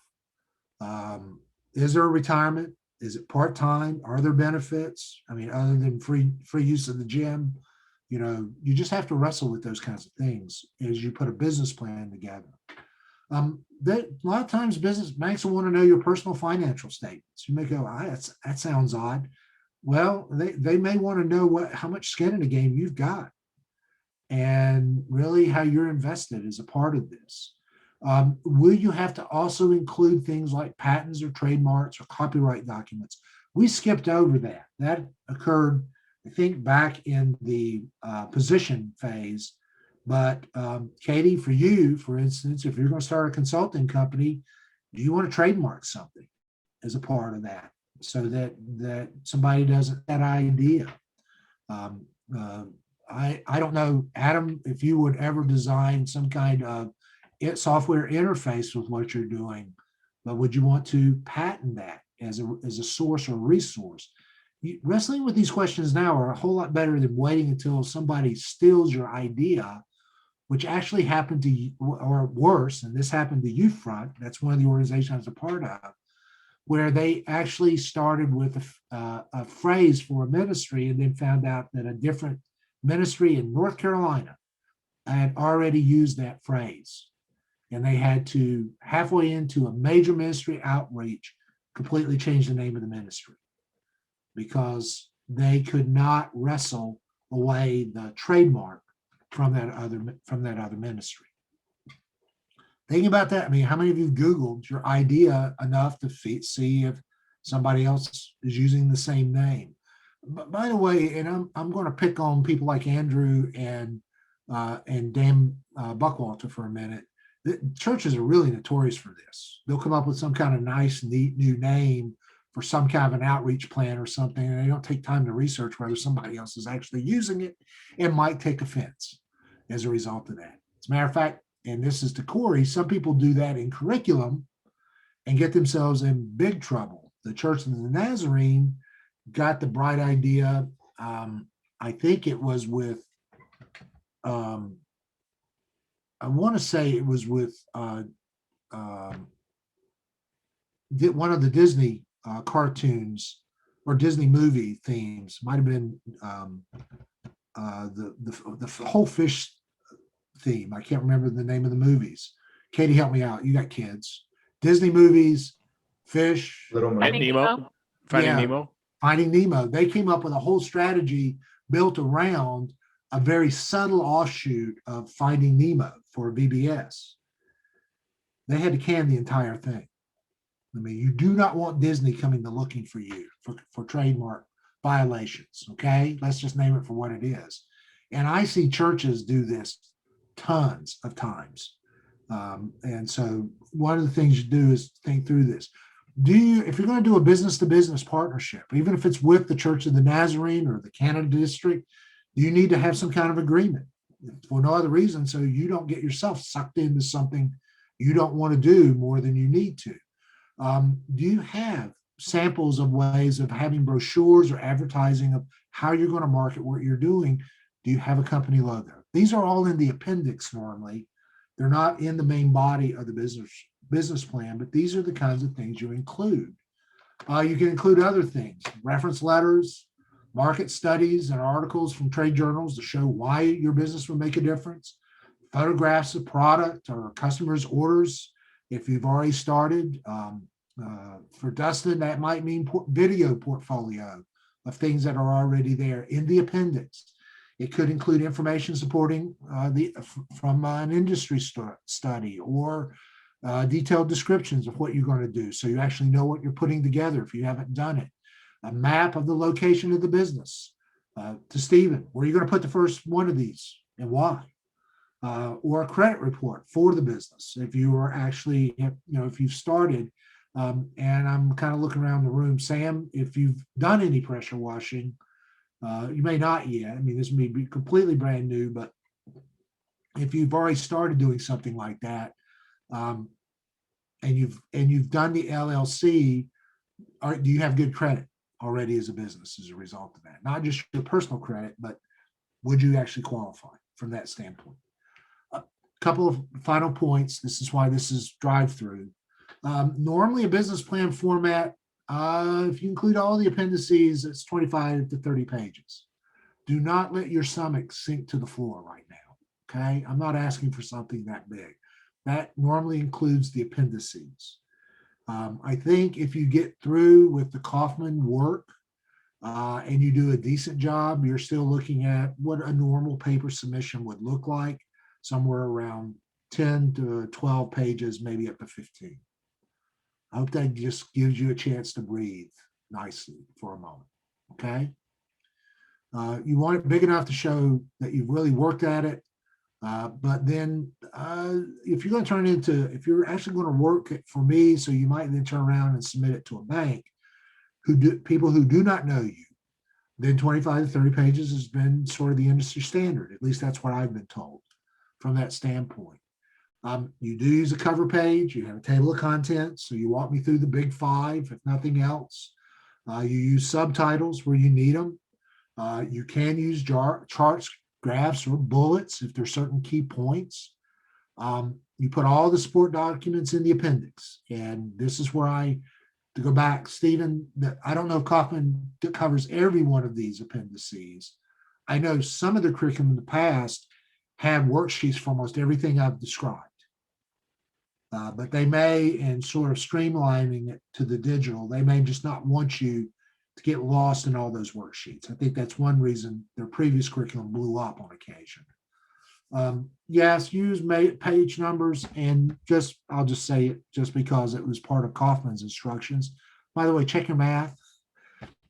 Is there a retirement? Is it part-time? Are there benefits? I mean, other than free use of the gym, you just have to wrestle with those kinds of things as you put a business plan together. That a lot of times business banks will want to know your personal financial statements. You may go, that sounds odd. Well, they may want to know how much skin in the game you've got, and really how you're invested as a part of this. Will you have to also include things like patents or trademarks or copyright documents? We skipped over that. That occurred, I think, back in the position phase. But Katie, for you, for instance, if you're going to start a consulting company, do you want to trademark something as a part of that, so that somebody doesn't that idea? I don't know, Adam, if you would ever design some kind of software interface with what you're doing, but would you want to patent that as a source or resource? Wrestling with these questions now are a whole lot better than waiting until somebody steals your idea, which actually happened to you, or worse, and this happened to YouFront. That's one of the organizations I was a part of, where they actually started with a phrase for a ministry, and then found out that a different ministry in North Carolina had already used that phrase. And they had to, halfway into a major ministry outreach, completely change the name of the ministry, because they could not wrestle away the trademark from that other ministry. Thinking about that, I mean, how many of you Googled your idea enough to see if somebody else is using the same name? But by the way, and I'm going to pick on people like Andrew and Dan Buckwalter for a minute. The churches are really notorious for this. They'll come up with some kind of nice, neat new name for some kind of an outreach plan or something, and they don't take time to research whether somebody else is actually using it, and might take offense as a result of that. As a matter of fact, and this is to Corey, some people do that in curriculum and get themselves in big trouble. The Church of the Nazarene got the bright idea. I think it was with, I want to say it was with one of the Disney cartoons or Disney movie themes. Might have been the whole fish theme. I can't remember the name of the movies. Katie, help me out. You got kids. Disney movies, fish. Finding Nemo. Finding Nemo. Finding Nemo. They came up with a whole strategy built around a very subtle offshoot of Finding Nemo for VBS. They had to can the entire thing. I mean, you do not want Disney coming to looking for you for trademark violations, okay? Let's just name it for what it is. And I see churches do this tons of times. And so one of the things you do is think through this. If you're going to do a business-to-business partnership, even if it's with the Church of the Nazarene or the Canada District, you need to have some kind of agreement for no other reason, so you don't get yourself sucked into something you don't want to do more than you need to. Do you have samples of ways of having brochures or advertising of how you're going to market what you're doing. Do you have a company logo? These are all in the appendix normally. They're not in the main body of the business plan, but these are the kinds of things you include. You can include other things, reference letters, market studies, and articles from trade journals to show why your business would make a difference, photographs of product or customers' orders if you've already started. For Dustin, that might mean video portfolio of things that are already there in the appendix. It could include information supporting from an industry study or detailed descriptions of what you're going to do, so you actually know what you're putting together if you haven't done it. A map of the location of the business. To Stephen, where are you going to put the first one of these and why? Or a credit report for the business if you are actually, if you've started. And I'm kind of looking around the room. Sam, if you've done any pressure washing, you may not yet. I mean, this may be completely brand new, but if you've already started doing something like that, and you've done the LLC, do you have good credit already as a business as a result of that? Not just your personal credit, but would you actually qualify from that standpoint? A couple of final points. This is why this is drive-through. Normally a business plan format, if you include all the appendices, it's 25 to 30 pages. Do not let your stomach sink to the floor right now, okay? I'm not asking for something that big. That normally includes the appendices. I think if you get through with the Kaufman work and you do a decent job, you're still looking at what a normal paper submission would look like, somewhere around 10 to 12 pages, maybe up to 15. I hope that just gives you a chance to breathe nicely for a moment, okay? You want it big enough to show that you've really worked at it, but then if you're going to turn it into, if you're actually going to work it for me, so you might then turn around and submit it to a bank, people who do not know you, then 25 to 30 pages has been sort of the industry standard. At least that's what I've been told from that standpoint. You do use a cover page, you have a table of contents, so you walk me through the big five, if nothing else. You use subtitles where you need them. You can use charts, graphs, or bullets if there's certain key points. You put all the support documents in the appendix. And this is where to go back, Stephen, I don't know if Kaufman covers every one of these appendices. I know some of the curriculum in the past have worksheets for almost everything I've described. But they may, in sort of streamlining it to the digital, they may just not want you to get lost in all those worksheets. I think that's one reason their previous curriculum blew up on occasion. Yes, use page numbers, and I'll just say it just because it was part of Kaufman's instructions. By the way, check your math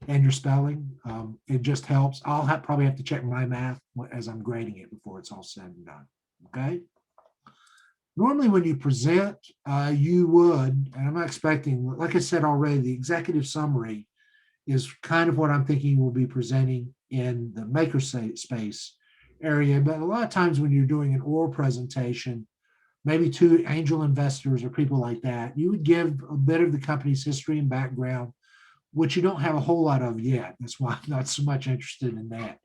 and your spelling. It just helps. I'll probably have to check my math as I'm grading it before it's all said and done. Okay. Normally when you present, you would, and I'm not expecting, like I said already, the executive summary is kind of what I'm thinking we'll be presenting in the makerspace area. But a lot of times when you're doing an oral presentation, maybe to angel investors or people like that, you would give a bit of the company's history and background, which you don't have a whole lot of yet. That's why I'm not so much interested in that.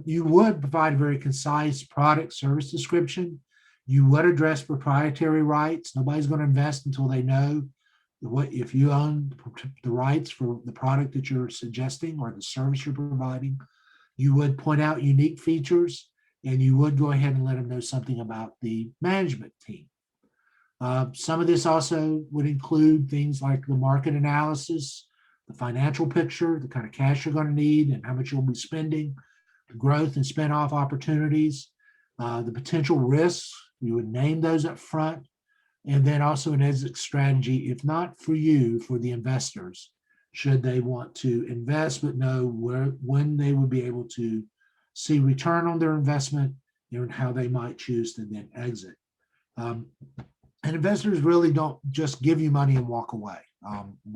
You would provide a very concise product service description. You would address proprietary rights. Nobody's going to invest until they know if you own the rights for the product that you're suggesting or the service you're providing. You would point out unique features, and you would go ahead and let them know something about the management team. Some of this also would include things like the market analysis, the financial picture, the kind of cash you're going to need and how much you'll be spending, the growth and spin-off opportunities, the potential risks. You would name those up front, and then also an exit strategy, if not for you, for the investors, should they want to invest but know when they would be able to see return on their investment and how they might choose to then exit. And investors really don't just give you money and walk away.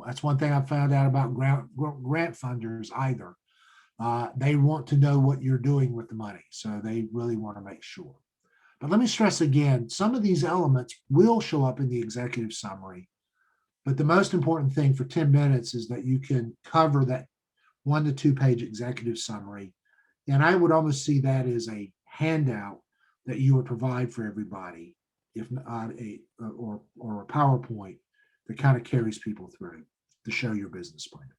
That's one thing I found out about grant funders either. They want to know what you're doing with the money, so they really want to make sure. But let me stress again, some of these elements will show up in the executive summary, But the most important thing for 10 minutes is that you can cover that 1 to 2 page executive summary. And I would almost see that as a handout that you would provide for everybody, if not or a PowerPoint that kind of carries people through to show your business plan.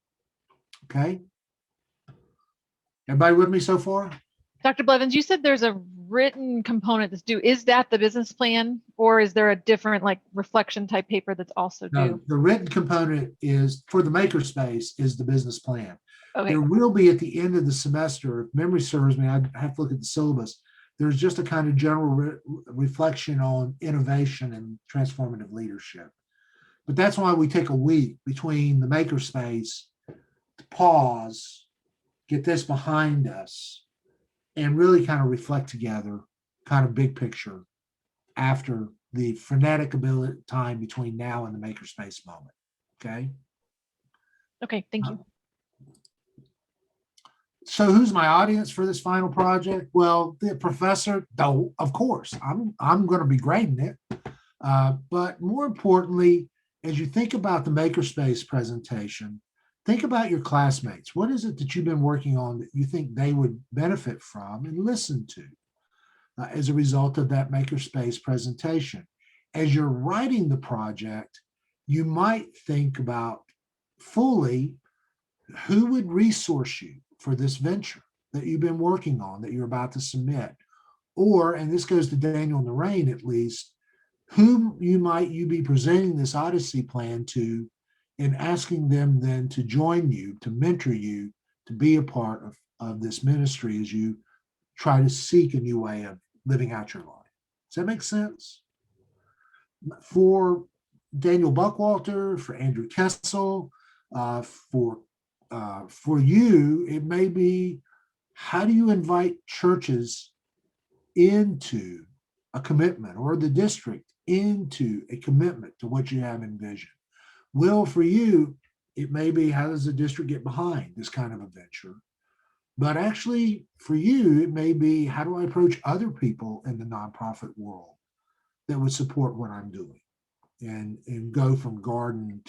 Okay? Everybody with me so far? Dr. Blevins, you said there's a written component that's due. Is that the business plan, or is there a different like reflection type paper that's also No, due? the written component is for the makerspace is the business plan. Okay. There will be at the end of the semester, if memory serves me, I have to look at the syllabus. There's just a kind of general reflection on innovation and transformative leadership. But that's why we take a week between the makerspace to pause, get this behind us, and really kind of reflect together, kind of big picture after the frenetic ability time between now and the makerspace moment. Okay. Okay, thank you. So who's my audience for this final project? Well, the professor, though, of course, I'm going to be grading it. But more importantly, as you think about the makerspace presentation, think about your classmates. What is it that you've been working on that you think they would benefit from and listen to as a result of that makerspace presentation? As you're writing the project, you might think about fully who would resource you for this venture that you've been working on, that you're about to submit. Or, and this goes to Daniel Narain at least, whom you be presenting this Odyssey plan to and asking them then to join you, to mentor you, to be a part of this ministry as you try to seek a new way of living out your life. Does that make sense? For Daniel Buckwalter, for Andrew Kessel, for you, it may be, how do you invite churches into a commitment, or the district into a commitment to what you have envisioned? Will, for you, it may be, how does the district get behind this kind of a venture? But actually, for you, it may be, how do I approach other people in the nonprofit world that would support what I'm doing, and go from garden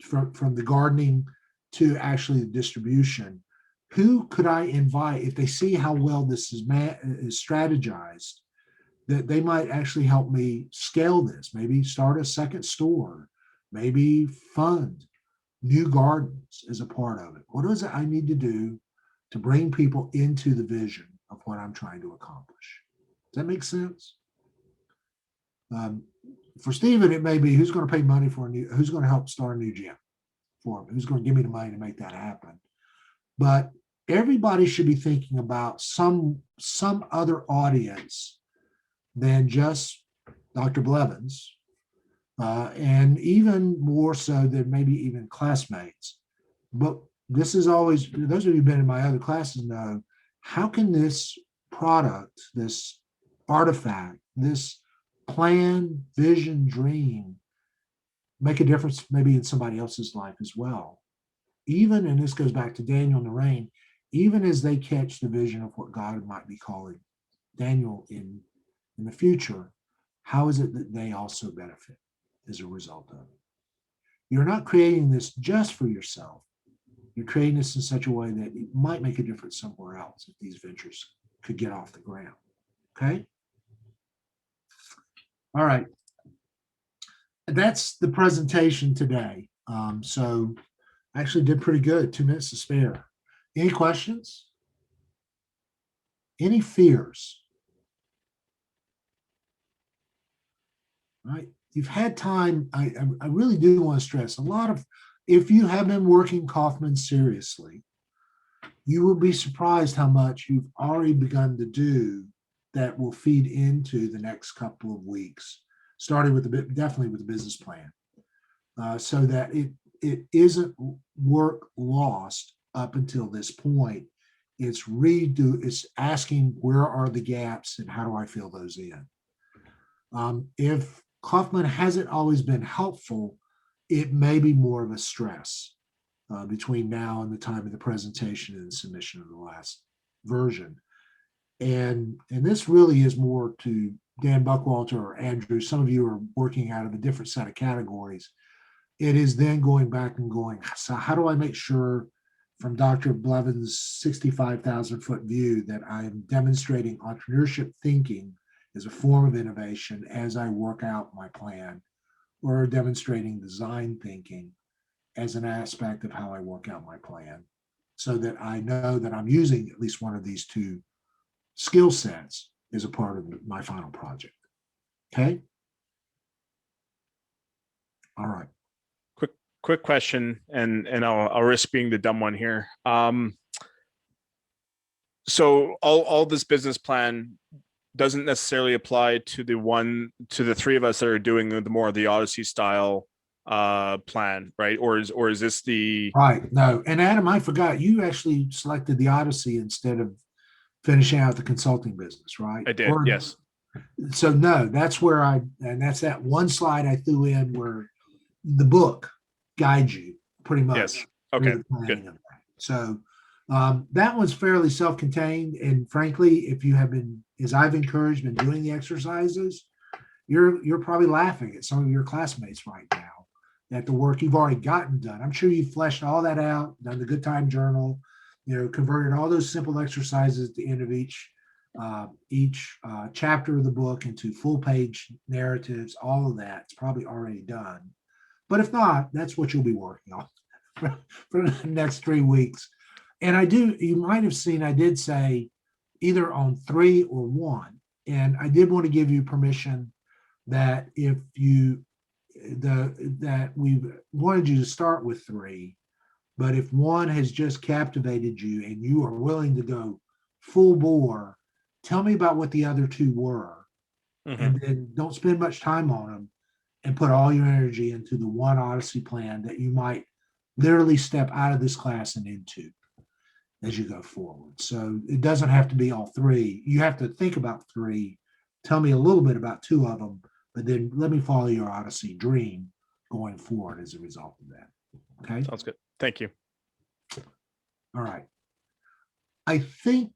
from the gardening to actually the distribution? Who could I invite if they see how well this is strategized, that they might actually help me scale this, maybe start a second store, maybe fund new gardens as a part of it? What is it I need to do to bring people into the vision of what I'm trying to accomplish? Does that make sense? For Stephen, it may be, who's going to pay money for who's going to help start a new gym for him? Who's going to give me the money to make that happen? But everybody should be thinking about some other audience than just Dr. Blevins, and even more so than maybe even classmates. But this is always, those of you who've been in my other classes know, how can this product, this artifact, this plan, vision, dream make a difference maybe in somebody else's life as well? Even, and this goes back to Daniel Narain, even as they catch the vision of what God might be calling Daniel in the future, how is it that they also benefit as a result of it? You're not creating this just for yourself. You're creating this in such a way that it might make a difference somewhere else if these ventures could get off the ground. Okay? All right. That's the presentation today. So I actually did pretty good, 2 minutes to spare. Any questions? Any fears? All right. You've had time. I really do want to stress a lot of, if you have been working Kaufman seriously, you will be surprised how much you've already begun to do that will feed into the next couple of weeks, starting with definitely with the business plan, so that it isn't work lost up until this point. It's asking, where are the gaps and how do I fill those in? If Kaufman hasn't always been helpful, it may be more of a stress between now and the time of the presentation and the submission of the last version. And this really is more to Dan Buckwalter or Andrew, some of you are working out of a different set of categories. It is then going back and going, so how do I make sure from Dr. Blevins' 65,000 foot view that I'm demonstrating entrepreneurship thinking as a form of innovation as I work out my plan, or demonstrating design thinking as an aspect of how I work out my plan, so that I know that I'm using at least one of these two skill sets as a part of my final project. Okay. All right. Quick question, and I'll risk being the dumb one here. So all this business plan doesn't necessarily apply to the three of us that are doing the more of the Odyssey style plan, right? Or is this the Right? No, and Adam, I forgot you actually selected the Odyssey instead of finishing out the consulting business, right? I did, yes. So no, that's where and that's that one slide I threw in where the book guides you pretty much. Yes. through Okay, the planning good. of that. So that one's fairly self-contained, and frankly, if you have been, as I've encouraged, been doing the exercises, you're probably laughing at some of your classmates right now at the work you've already gotten done. I'm sure you've fleshed all that out, done the Good Time Journal, converted all those simple exercises at the end of each chapter of the book into full page narratives. All of that, it's probably already done. But if not, that's what you'll be working on for the next 3 weeks. And you might have seen, I did say either on 3 or 1. And I did want to give you permission that if that we wanted you to start with 3, but if 1 has just captivated you and you are willing to go full bore, tell me about what the other 2 were. Mhm. And then don't spend much time on them, and put all your energy into the one Odyssey plan that you might literally step out of this class and into as you go forward. So it doesn't have to be all 3. You have to think about 3. Tell me a little bit about 2 of them, but then let me follow your Odyssey dream going forward as a result of that. Okay. Sounds good. Thank you. All right. I think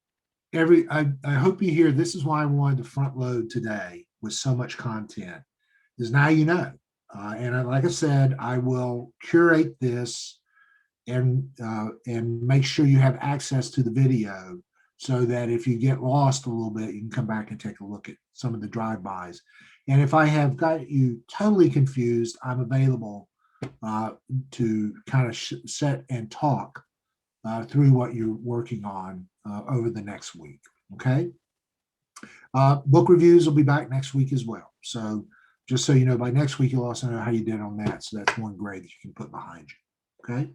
I hope you hear, this is why I wanted to front load today with so much content, is now you know. And like I said, I will curate this and make sure you have access to the video so that if you get lost a little bit, you can come back and take a look at some of the drive-bys. And if I have got you totally confused, I'm available to kind of set and talk through what you're working on over the next week. Okay. Book reviews will be back next week as well. So just so you know, by next week, you'll also know how you did on that. So that's 1 grade that you can put behind you. Okay.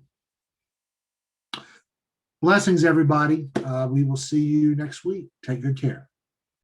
Blessings, everybody. We will see you next week. Take good care.